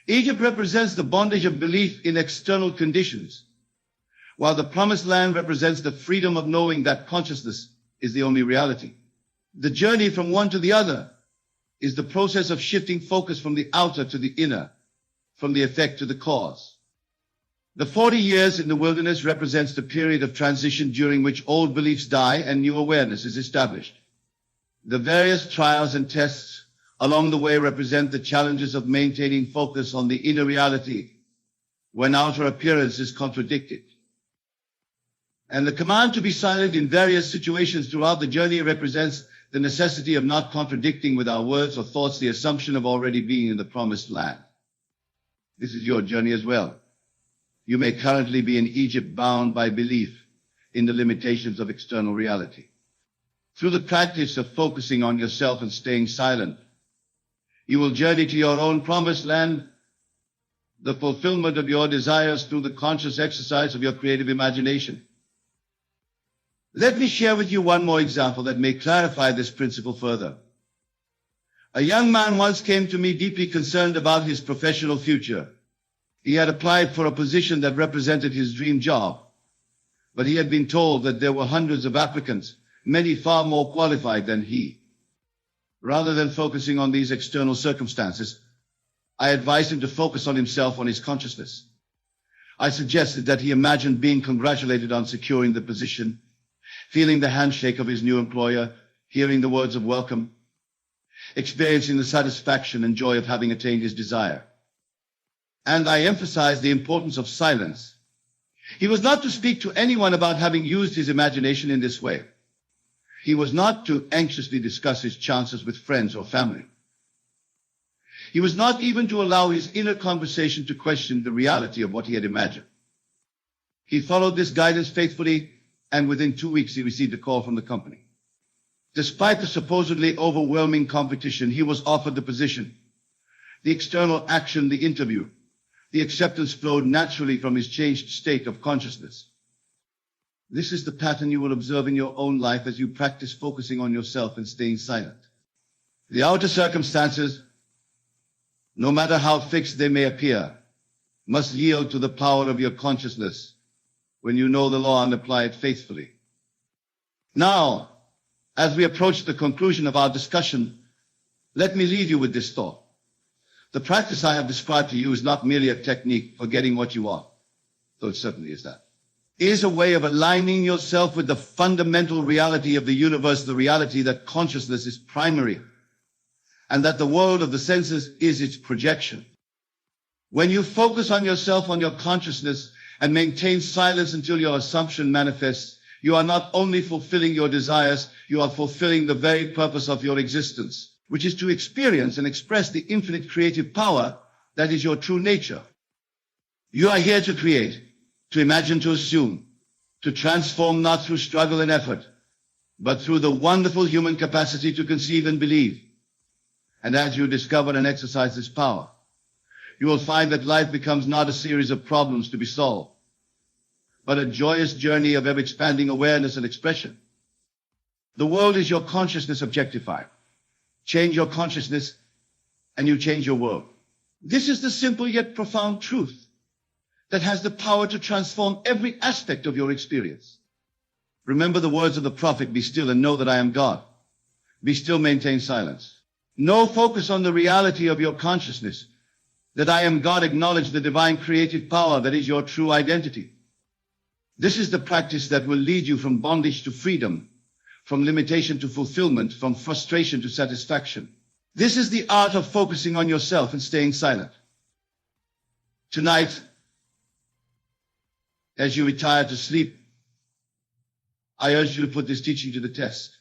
[SPEAKER 1] Egypt represents the bondage of belief in external conditions, while the promised land represents the freedom of knowing that consciousness is the only reality. The journey from one to the other is the process of shifting focus from the outer to the inner, from the effect to the cause. The 40 years in the wilderness represents the period of transition during which old beliefs die and new awareness is established. The various trials and tests along the way represent the challenges of maintaining focus on the inner reality when outer appearance is contradicted. And the command to be silent in various situations throughout the journey represents the necessity of not contradicting with our words or thoughts the assumption of already being in the promised land. This is your journey as well. You may currently be in Egypt, bound by belief in the limitations of external reality. Through the practice of focusing on yourself and staying silent, you will journey to your own promised land, the fulfillment of your desires through the conscious exercise of your creative imagination. Let me share with you one more example that may clarify this principle further. A young man once came to me deeply concerned about his professional future. He had applied for a position that represented his dream job, but he had been told that there were hundreds of applicants, many far more qualified than he. Rather than focusing on these external circumstances, I advised him to focus on himself, on his consciousness. I suggested that he imagine being congratulated on securing the position, feeling the handshake of his new employer, hearing the words of welcome, experiencing the satisfaction and joy of having attained his desire. And I emphasized the importance of silence. He was not to speak to anyone about having used his imagination in this way. He was not to anxiously discuss his chances with friends or family. He was not even to allow his inner conversation to question the reality of what he had imagined. He followed this guidance faithfully, and within 2 weeks he received a call from the company. Despite the supposedly overwhelming competition, he was offered the position. The external action, the interview, the acceptance flowed naturally from his changed state of consciousness. This is the pattern you will observe in your own life as you practice focusing on yourself and staying silent. The outer circumstances, no matter how fixed they may appear, must yield to the power of your consciousness when you know the law and apply it faithfully. Now, as we approach the conclusion of our discussion, let me leave you with this thought. The practice I have described to you is not merely a technique for getting what you want, though it certainly is that. It is a way of aligning yourself with the fundamental reality of the universe, the reality that consciousness is primary, and that the world of the senses is its projection. When you focus on yourself, on your consciousness, and maintain silence until your assumption manifests, you are not only fulfilling your desires, you are fulfilling the very purpose of your existence, which is to experience and express the infinite creative power that is your true nature. You are here to create, to imagine, to assume, to transform not through struggle and effort, but through the wonderful human capacity to conceive and believe. And as you discover and exercise this power, you will find that life becomes not a series of problems to be solved, but a joyous journey of ever-expanding awareness and expression. The world is your consciousness objectified. Change your consciousness, and you change your world. This is the simple yet profound truth that has the power to transform every aspect of your experience. Remember the words of the prophet, "Be still and know that I am God." Be still, maintain silence. No, focus on the reality of your consciousness, that I am God. Acknowledge the divine creative power that is your true identity. This is the practice that will lead you from bondage to freedom, from limitation to fulfillment, from frustration to satisfaction. This is the art of focusing on yourself and staying silent. Tonight, as you retire to sleep, I urge you to put this teaching to the test.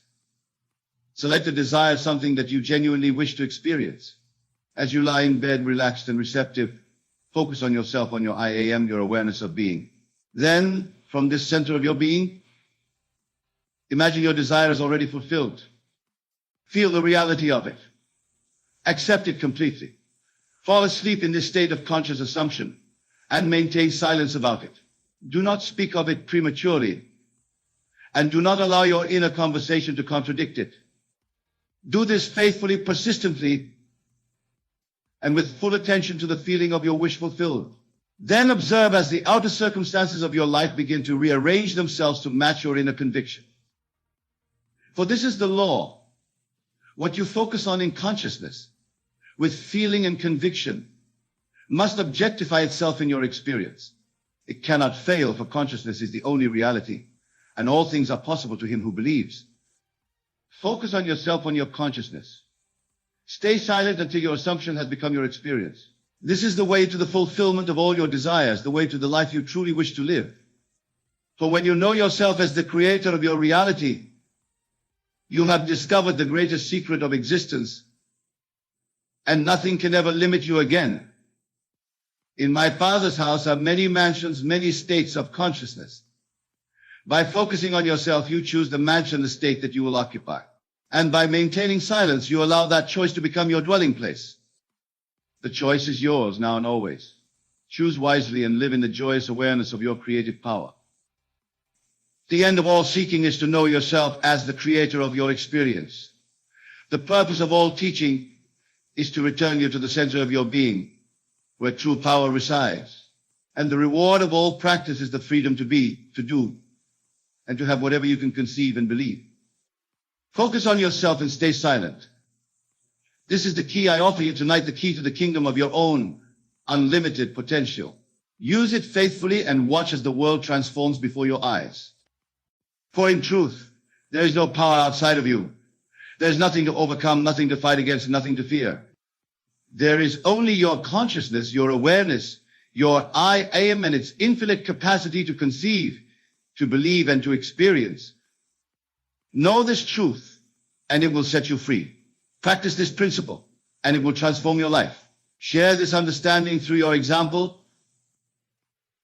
[SPEAKER 1] Select a desire, something that you genuinely wish to experience. As you lie in bed, relaxed and receptive, focus on yourself, on your I am, your awareness of being. Then, from this center of your being, imagine your desire is already fulfilled. Feel the reality of it. Accept it completely. Fall asleep in this state of conscious assumption and maintain silence about it. Do not speak of it prematurely, and do not allow your inner conversation to contradict it. Do this faithfully, persistently, and with full attention to the feeling of your wish fulfilled. Then observe as the outer circumstances of your life begin to rearrange themselves to match your inner conviction. For this is the law. What you focus on in consciousness, with feeling and conviction, must objectify itself in your experience. It cannot fail, for consciousness is the only reality, and all things are possible to him who believes. Focus on yourself, on your consciousness. Stay silent until your assumption has become your experience. This is the way to the fulfillment of all your desires, the way to the life you truly wish to live. For when you know yourself as the creator of your reality, you have discovered the greatest secret of existence, and nothing can ever limit you again. In my Father's house are many mansions, many states of consciousness. By focusing on yourself, you choose the mansion, the state that you will occupy. And by maintaining silence, you allow that choice to become your dwelling place. The choice is yours now and always. Choose wisely and live in the joyous awareness of your creative power. The end of all seeking is to know yourself as the creator of your experience. The purpose of all teaching is to return you to the center of your being, where true power resides. And the reward of all practice is the freedom to be, to do, and to have whatever you can conceive and believe. Focus on yourself and stay silent. This is the key I offer you tonight, the key to the kingdom of your own unlimited potential. Use it faithfully and watch as the world transforms before your eyes. For in truth, there is no power outside of you. There's nothing to overcome, nothing to fight against, nothing to fear. There is only your consciousness, your awareness, your I am and its infinite capacity to conceive, to believe, and to experience. Know this truth, and it will set you free. Practice this principle, and it will transform your life. Share this understanding through your example,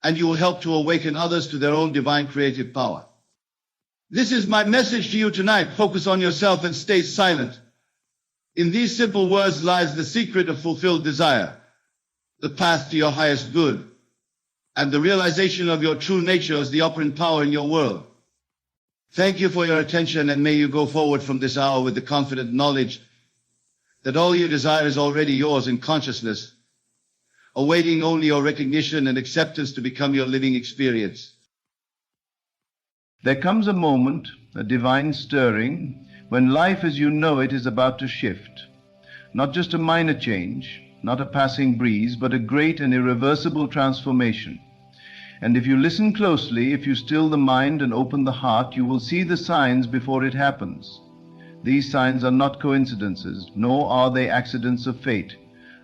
[SPEAKER 1] and you will help to awaken others to their own divine creative power. This is my message to you tonight. Focus on yourself and stay silent. In these simple words lies the secret of fulfilled desire, the path to your highest good, and the realization of your true nature as the operant power in your world. Thank you for your attention, and may you go forward from this hour with the confident knowledge that all you desire is already yours in consciousness, awaiting only your recognition and acceptance to become your living experience.
[SPEAKER 2] There comes a moment, a divine stirring, when life as you know it is about to shift. Not just a minor change, not a passing breeze, but a great and irreversible transformation. And if you listen closely, if you still the mind and open the heart, you will see the signs before it happens. These signs are not coincidences, nor are they accidents of fate.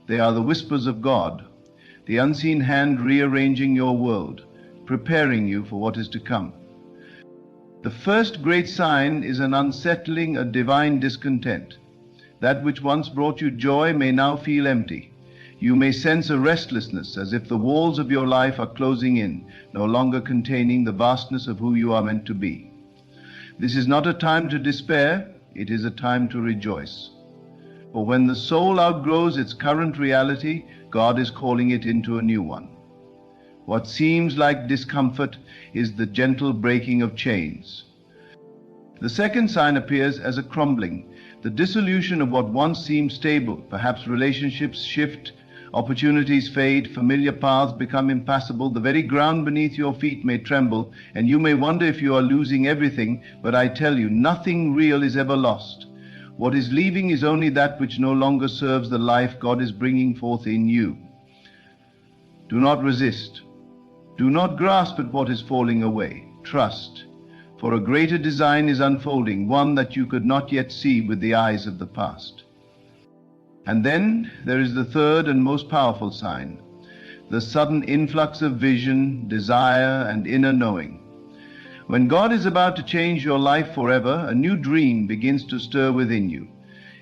[SPEAKER 2] They are the whispers of God, the unseen hand rearranging your world, preparing you for what is to come. The first great sign is an unsettling, a divine discontent. That which once brought you joy may now feel empty. You may sense a restlessness, as if the walls of your life are closing in, no longer containing the vastness of who you are meant to be. This is not a time to despair, it is a time to rejoice. For when the soul outgrows its current reality, God is calling it into a new one. What seems like discomfort is the gentle breaking of chains. The second sign appears as a crumbling, the dissolution of what once seemed stable. Perhaps relationships shift, opportunities fade, familiar paths become impassable, the very ground beneath your feet may tremble, and you may wonder if you are losing everything, but I tell you, nothing real is ever lost. What is leaving is only that which no longer serves the life God is bringing forth in you. Do not resist. Do not grasp at what is falling away. Trust, for a greater design is unfolding, one that you could not yet see with the eyes of the past. And then there is the third and most powerful sign, the sudden influx of vision, desire, and inner knowing. When God is about to change your life forever, a new dream begins to stir within you.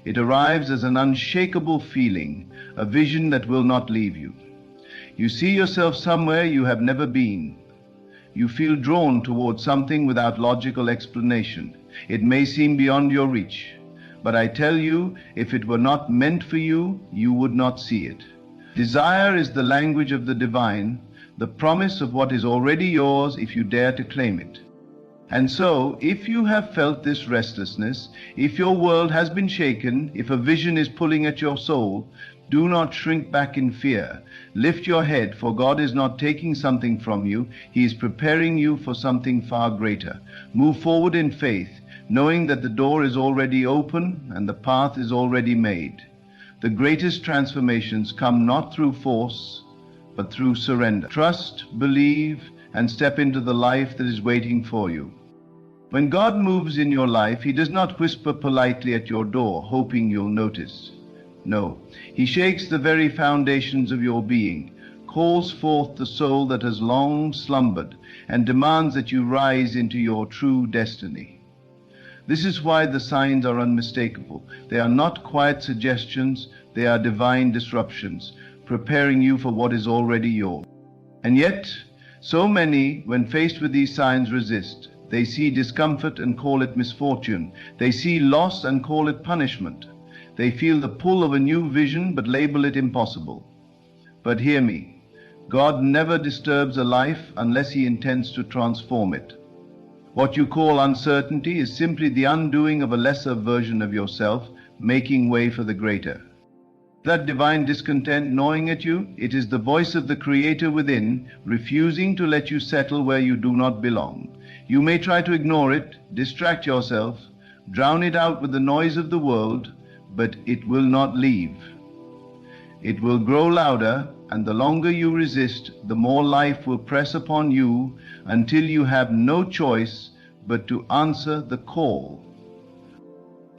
[SPEAKER 2] It arrives as an unshakable feeling, a vision that will not leave you. You see yourself somewhere you have never been. You feel drawn towards something without logical explanation. It may seem beyond your reach, but I tell you, if it were not meant for you, you would not see it. Desire is the language of the divine, the promise of what is already yours if you dare to claim it. And so, if you have felt this restlessness, if your world has been shaken, if a vision is pulling at your soul, do not shrink back in fear. Lift your head, for God is not taking something from you. He is preparing you for something far greater. Move forward in faith, knowing that the door is already open and the path is already made. The greatest transformations come not through force, but through surrender. Trust, believe, and step into the life that is waiting for you. When God moves in your life, He does not whisper politely at your door, hoping you'll notice. No, He shakes the very foundations of your being, calls forth the soul that has long slumbered, and demands that you rise into your true destiny. This is why the signs are unmistakable. They are not quiet suggestions, they are divine disruptions, preparing you for what is already yours. And yet, so many, when faced with these signs, resist. They see discomfort and call it misfortune. They see loss and call it punishment. They feel the pull of a new vision but label it impossible. But hear me, God never disturbs a life unless He intends to transform it. What you call uncertainty is simply the undoing of a lesser version of yourself, making way for the greater. That divine discontent gnawing at you, it is the voice of the Creator within, refusing to let you settle where you do not belong. You may try to ignore it, distract yourself, drown it out with the noise of the world, but it will not leave. It will grow louder, and the longer you resist, the more life will press upon you until you have no choice but to answer the call.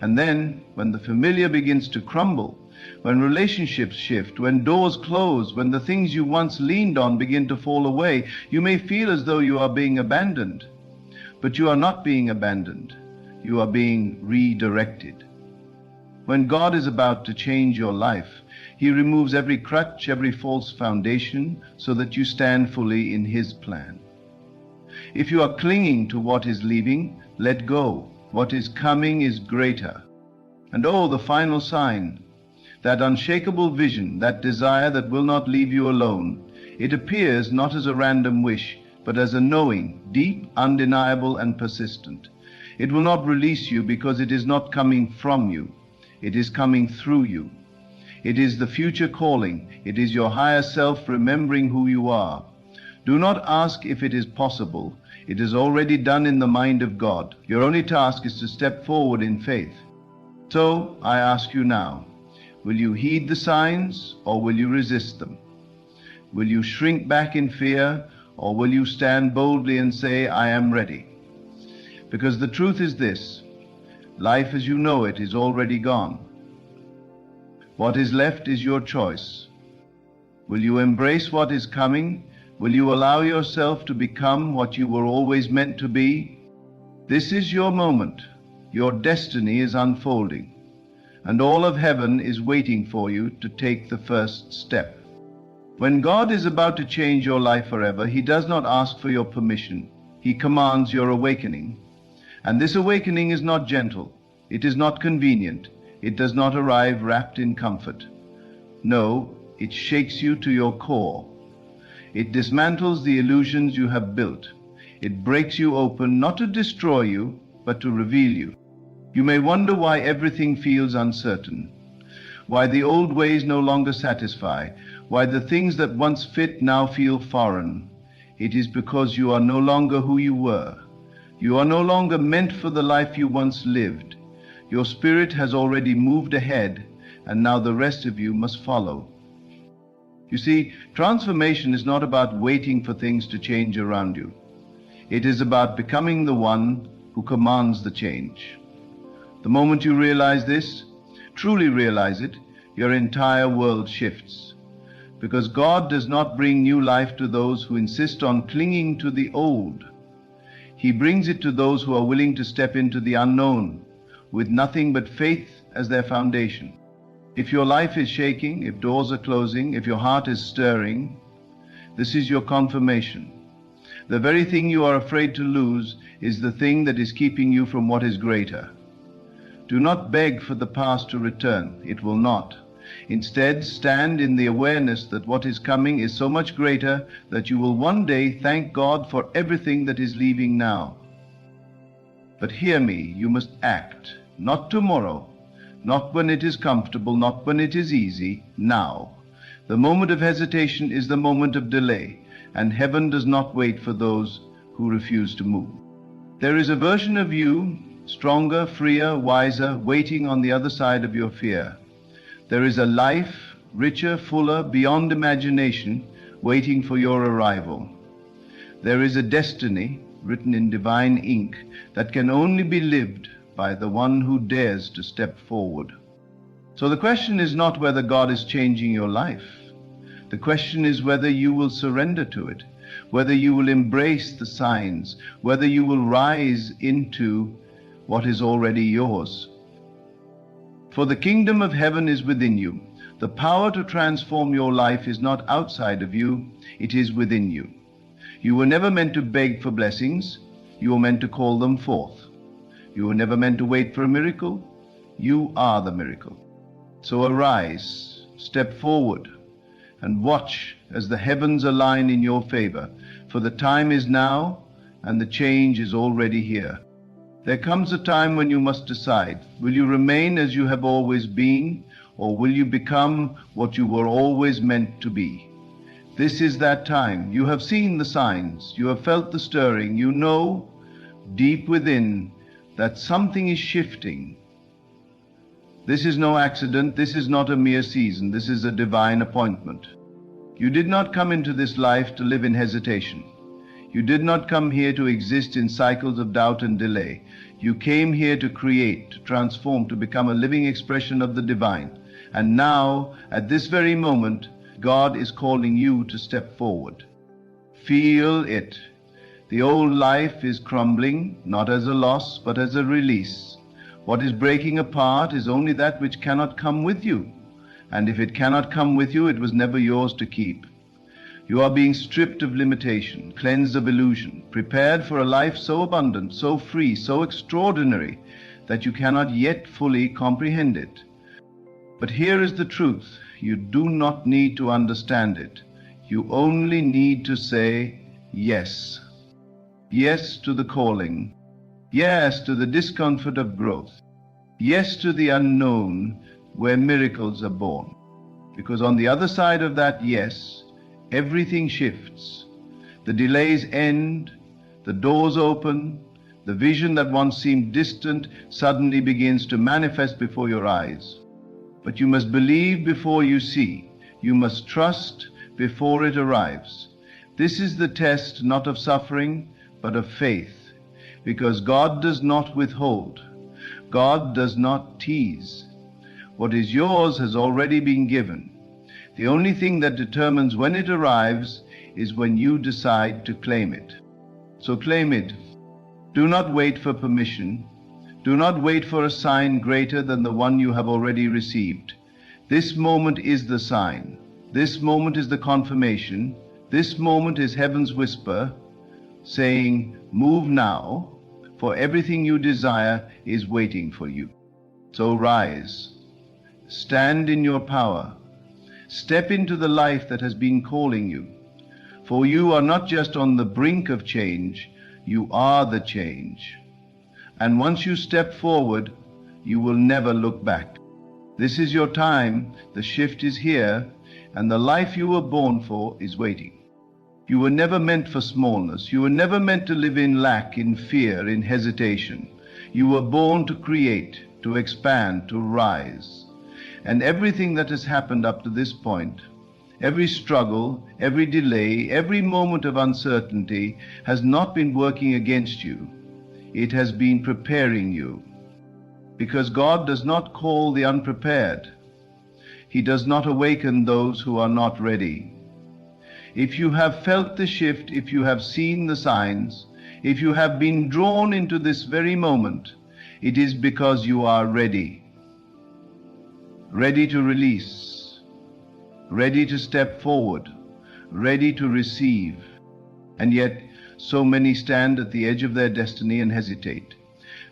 [SPEAKER 2] And then, when the familiar begins to crumble, when relationships shift, when doors close, when the things you once leaned on begin to fall away, you may feel as though you are being abandoned. But you are not being abandoned. You are being redirected. When God is about to change your life, He removes every crutch, every false foundation, so that you stand fully in His plan. If you are clinging to what is leaving, let go. What is coming is greater. And oh, the final sign, that unshakable vision, that desire that will not leave you alone, it appears not as a random wish, but as a knowing, deep, undeniable, and persistent. It will not release you because it is not coming from you. It is coming through you. It is the future calling. It is your higher self remembering who you are. Do not ask if it is possible. It is already done in the mind of God. Your only task is to step forward in faith. So, I ask you now, will you heed the signs or will you resist them? Will you shrink back in fear or will you stand boldly and say, I am ready? Because the truth is this, life as you know it is already gone. What is left is your choice. Will you embrace what is coming? Will you allow yourself to become what you were always meant to be? This is your moment. Your destiny is unfolding, and all of heaven is waiting for you to take the first step. When God is about to change your life forever, He does not ask for your permission. He commands your awakening. And this awakening is not gentle. It is not convenient. It does not arrive wrapped in comfort. No, it shakes you to your core. It dismantles the illusions you have built. It breaks you open, not to destroy you, but to reveal you. You may wonder why everything feels uncertain, why the old ways no longer satisfy, why the things that once fit now feel foreign. It is because you are no longer who you were. You are no longer meant for the life you once lived. Your spirit has already moved ahead, and now the rest of you must follow. You see, transformation is not about waiting for things to change around you. It is about becoming the one who commands the change. The moment you realize this, truly realize it, your entire world shifts. Because God does not bring new life to those who insist on clinging to the old. He brings it to those who are willing to step into the unknown, with nothing but faith as their foundation. If your life is shaking, if doors are closing, if your heart is stirring, this is your confirmation. The very thing you are afraid to lose is the thing that is keeping you from what is greater. Do not beg for the past to return. It will not. Instead, stand in the awareness that what is coming is so much greater that you will one day thank God for everything that is leaving now. But hear me, you must act, not tomorrow, not when it is comfortable, not when it is easy, now. The moment of hesitation is the moment of delay, and heaven does not wait for those who refuse to move. There is a version of you, stronger, freer, wiser, waiting on the other side of your fear. There is a life, richer, fuller, beyond imagination, waiting for your arrival. There is a destiny, written in divine ink, that can only be lived by the one who dares to step forward. So the question is not whether God is changing your life. The question is whether you will surrender to it, whether you will embrace the signs, whether you will rise into what is already yours. For the kingdom of heaven is within you. The power to transform your life is not outside of you, it is within you. You were never meant to beg for blessings, you were meant to call them forth. You were never meant to wait for a miracle, you are the miracle. So arise, step forward, and watch as the heavens align in your favor. For the time is now, and the change is already here. There comes a time when you must decide, will you remain as you have always been, or will you become what you were always meant to be? This is that time. You have seen the signs, you have felt the stirring, you know deep within that something is shifting. This is no accident, this is not a mere season, this is a divine appointment. You did not come into this life to live in hesitation. You did not come here to exist in cycles of doubt and delay. You came here to create, to transform, to become a living expression of the divine. And now, at this very moment, God is calling you to step forward. Feel it. The old life is crumbling, not as a loss, but as a release. What is breaking apart is only that which cannot come with you. And if it cannot come with you, it was never yours to keep. You are being stripped of limitation, cleansed of illusion, prepared for a life so abundant, so free, so extraordinary, that you cannot yet fully comprehend it. But here is the truth. You do not need to understand it. You only need to say yes. Yes to the calling. Yes to the discomfort of growth. Yes to the unknown, where miracles are born. Because on the other side of that yes, everything shifts. The delays end, the doors open, the vision that once seemed distant suddenly begins to manifest before your eyes. But you must believe before you see. You must trust before it arrives. This is the test not of suffering, but of faith. Because God does not withhold. God does not tease. What is yours has already been given. The only thing that determines when it arrives is when you decide to claim it. So claim it. Do not wait for permission. Do not wait for a sign greater than the one you have already received. This moment is the sign. This moment is the confirmation. This moment is heaven's whisper saying, move now, for everything you desire is waiting for you. So rise. Stand in your power. Step into the life that has been calling you. For you are not just on the brink of change, you are the change. And once you step forward, you will never look back. This is your time, the shift is here, and the life you were born for is waiting. You were never meant for smallness. You were never meant to live in lack, in fear, in hesitation. You were born to create, to expand, to rise. And everything that has happened up to this point, every struggle, every delay, every moment of uncertainty has not been working against you. It has been preparing you. Because God does not call the unprepared. He does not awaken those who are not ready. If you have felt the shift, if you have seen the signs, if you have been drawn into this very moment, it is because you are ready. Ready to release, ready to step forward, ready to receive. And yet, so many stand at the edge of their destiny and hesitate.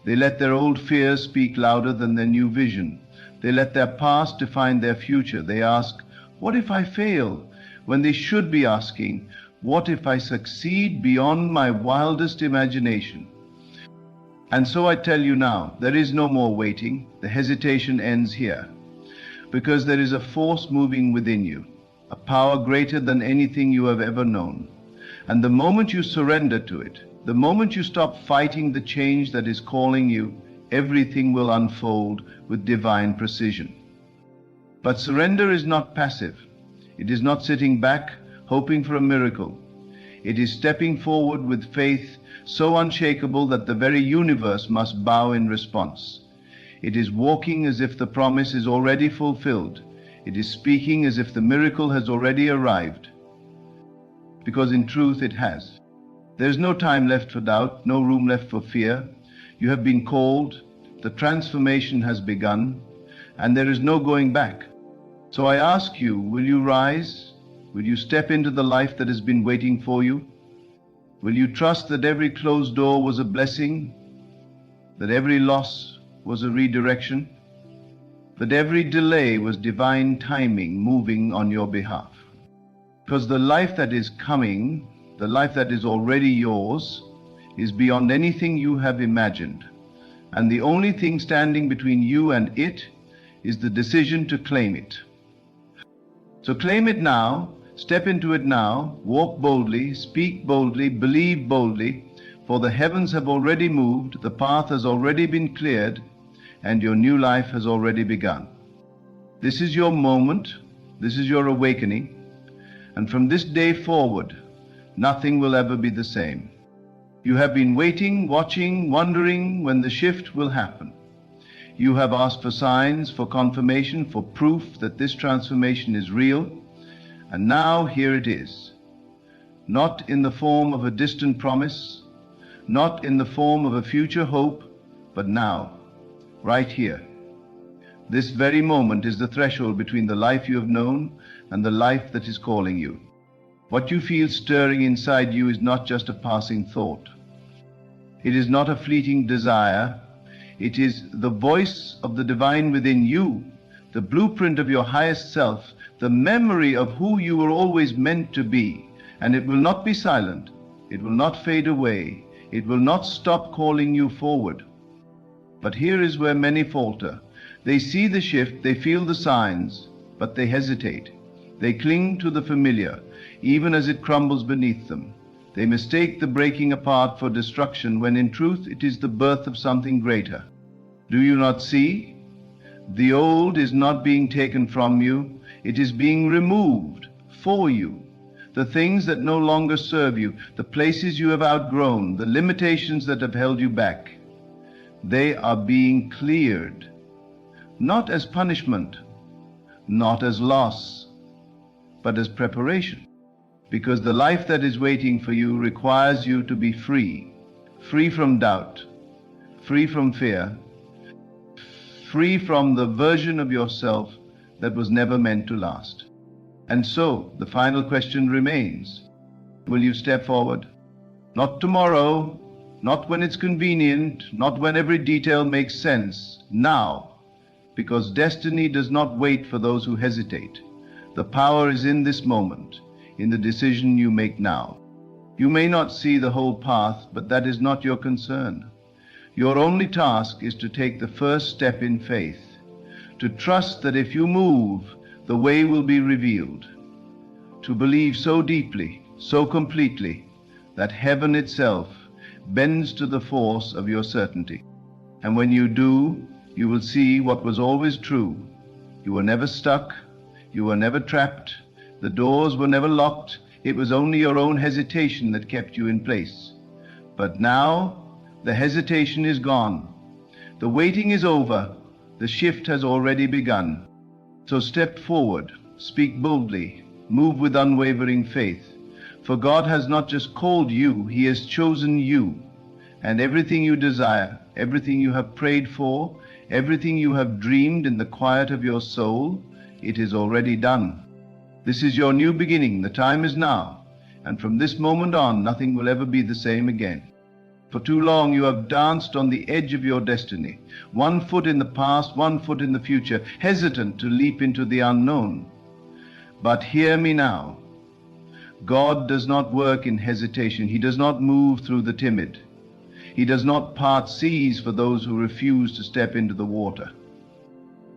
[SPEAKER 2] They let their old fears speak louder than their new vision. They let their past define their future. They ask, what if I fail? When they should be asking, what if I succeed beyond my wildest imagination? And so I tell you now, there is no more waiting. The hesitation ends here. Because there is a force moving within you, a power greater than anything you have ever known. And the moment you surrender to it, the moment you stop fighting the change that is calling you, everything will unfold with divine precision. But surrender is not passive. It is not sitting back, hoping for a miracle. It is stepping forward with faith so unshakable that the very universe must bow in response. It is walking as if the promise is already fulfilled. It is speaking as if the miracle has already arrived. Because in truth it has. There is no time left for doubt, no room left for fear. You have been called, the transformation has begun, and there is no going back. So I ask you, will you rise? Will you step into the life that has been waiting for you? Will you trust that every closed door was a blessing? That every loss was a redirection? That every delay was divine timing moving on your behalf? Because the life that is coming, the life that is already yours, is beyond anything you have imagined, and the only thing standing between you and it is the decision to claim it. So claim it now, step into it now, walk boldly, speak boldly, believe boldly, for the heavens have already moved, the path has already been cleared, and your new life has already begun. This is your moment, this is your awakening, and from this day forward, nothing will ever be the same. You have been waiting, watching, wondering when the shift will happen. You have asked for signs, for confirmation, for proof that this transformation is real, and now here it is. Not in the form of a distant promise, not in the form of a future hope, but now, right here. This very moment is the threshold between the life you have known and the life that is calling you. What you feel stirring inside you is not just a passing thought. It is not a fleeting desire. It is the voice of the divine within you, the blueprint of your highest self, the memory of who you were always meant to be. And it will not be silent. It will not fade away. It will not stop calling you forward. But here is where many falter. They see the shift, they feel the signs, but they hesitate. They cling to the familiar, even as it crumbles beneath them. They mistake the breaking apart for destruction, when in truth it is the birth of something greater. Do you not see? The old is not being taken from you, it is being removed for you. The things that no longer serve you, the places you have outgrown, the limitations that have held you back, they are being cleared, not as punishment, not as loss, but as preparation. Because the life that is waiting for you requires you to be free, free from doubt, free from fear, free from the version of yourself that was never meant to last. And so the final question remains, will you step forward? Not tomorrow, not when it's convenient, not when every detail makes sense, now, because destiny does not wait for those who hesitate. The power is in this moment, in the decision you make now. You may not see the whole path, but that is not your concern. Your only task is to take the first step in faith, to trust that if you move, the way will be revealed, to believe so deeply, so completely, that heaven itself bends to the force of your certainty. And when you do, you will see what was always true. You were never stuck, you were never trapped, the doors were never locked, it was only your own hesitation that kept you in place. But now, the hesitation is gone. The waiting is over, the shift has already begun. So step forward, speak boldly, move with unwavering faith. For God has not just called you, He has chosen you. And everything you desire, everything you have prayed for, everything you have dreamed in the quiet of your soul, it is already done. This is your new beginning, the time is now, and from this moment on, nothing will ever be the same again. For too long you have danced on the edge of your destiny, one foot in the past, one foot in the future, hesitant to leap into the unknown. But hear me now. God does not work in hesitation. He does not move through the timid. He does not part seas for those who refuse to step into the water.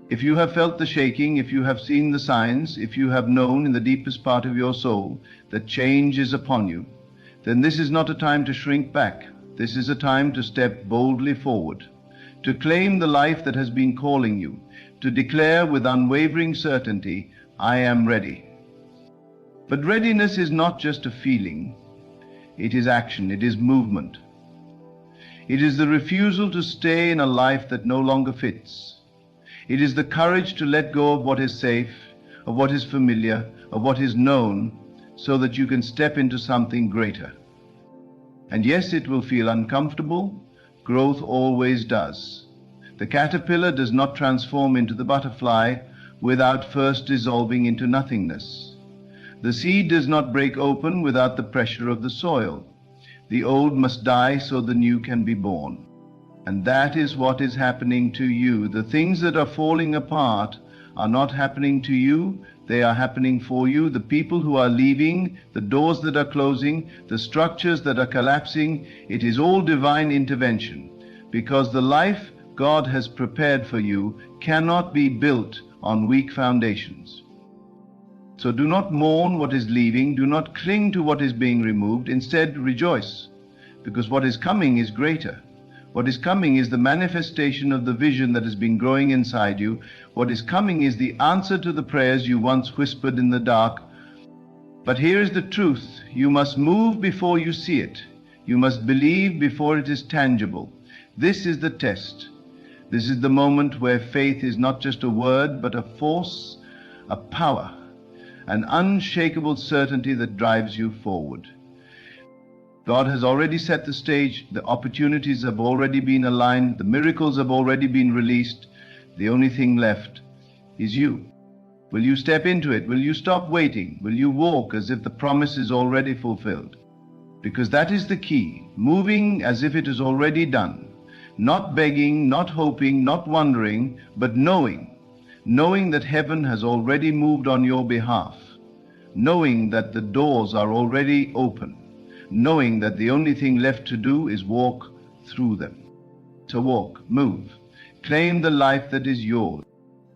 [SPEAKER 2] If you have felt the shaking, if you have seen the signs, if you have known in the deepest part of your soul that change is upon you, then this is not a time to shrink back. This is a time to step boldly forward, to claim the life that has been calling you, to declare with unwavering certainty, I am ready. But readiness is not just a feeling. It is action, it is movement. It is the refusal to stay in a life that no longer fits. It is the courage to let go of what is safe, of what is familiar, of what is known, so that you can step into something greater. And yes, it will feel uncomfortable. Growth always does. The caterpillar does not transform into the butterfly without first dissolving into nothingness. The seed does not break open without the pressure of the soil. The old must die so the new can be born. And that is what is happening to you. The things that are falling apart are not happening to you, they are happening for you. The people who are leaving, the doors that are closing, the structures that are collapsing, it is all divine intervention, because the life God has prepared for you cannot be built on weak foundations. So do not mourn what is leaving, do not cling to what is being removed, instead rejoice, because what is coming is greater. What is coming is the manifestation of the vision that has been growing inside you. What is coming is the answer to the prayers you once whispered in the dark. But here is the truth. You must move before you see it. You must believe before it is tangible. This is the test. This is the moment where faith is not just a word, but a force, a power, an unshakable certainty that drives you forward. God has already set the stage, the opportunities have already been aligned, the miracles have already been released. The only thing left is you. Will you step into it? Will you stop waiting? Will you walk as if the promise is already fulfilled? Because that is the key, moving as if it is already done. Not begging, not hoping, not wondering, but knowing that heaven has already moved on your behalf, knowing that the doors are already open, knowing that the only thing left to do is walk through them. To walk, move, claim the life that is yours.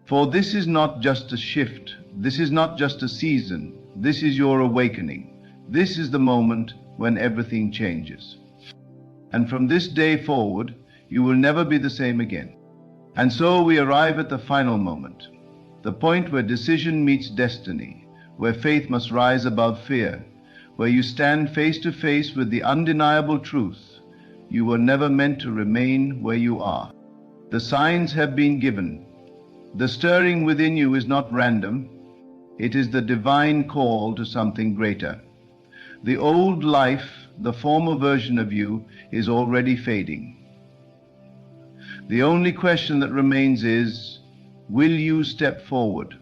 [SPEAKER 2] For this is not just a shift, this is not just a season, this is your awakening. This is the moment when everything changes. And from this day forward, you will never be the same again. And so we arrive at the final moment, the point where decision meets destiny, where faith must rise above fear, where you stand face to face with the undeniable truth. You were never meant to remain where you are. The signs have been given. The stirring within you is not random. It is the divine call to something greater. The old life, the former version of you, is already fading. The only question that remains is, will you step forward?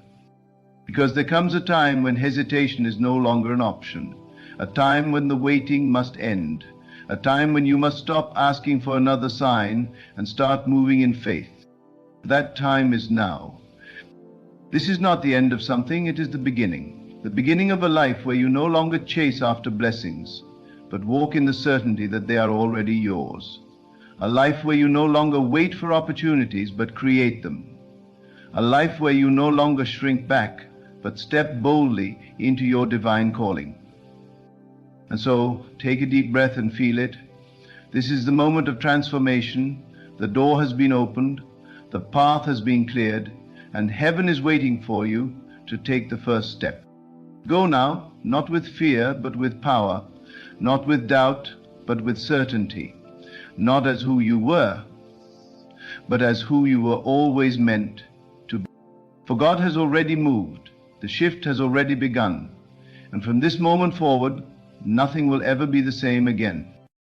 [SPEAKER 2] Because there comes a time when hesitation is no longer an option. A time when the waiting must end, a time when you must stop asking for another sign and start moving in faith. That time is now. This is not the end of something, it is the beginning of a life where you no longer chase after blessings, but walk in the certainty that they are already yours. A life where you no longer wait for opportunities, but create them. A life where you no longer shrink back, but step boldly into your divine calling. And so, take a deep breath and feel it. This is the moment of transformation. The door has been opened, the path has been cleared, and heaven is waiting for you to take the first step. Go now, not with fear, but with power, not with doubt, but with certainty, not as who you were, but as who you were always meant to be. For God has already moved, the shift has already begun, and from this moment forward, nothing will ever be the same again.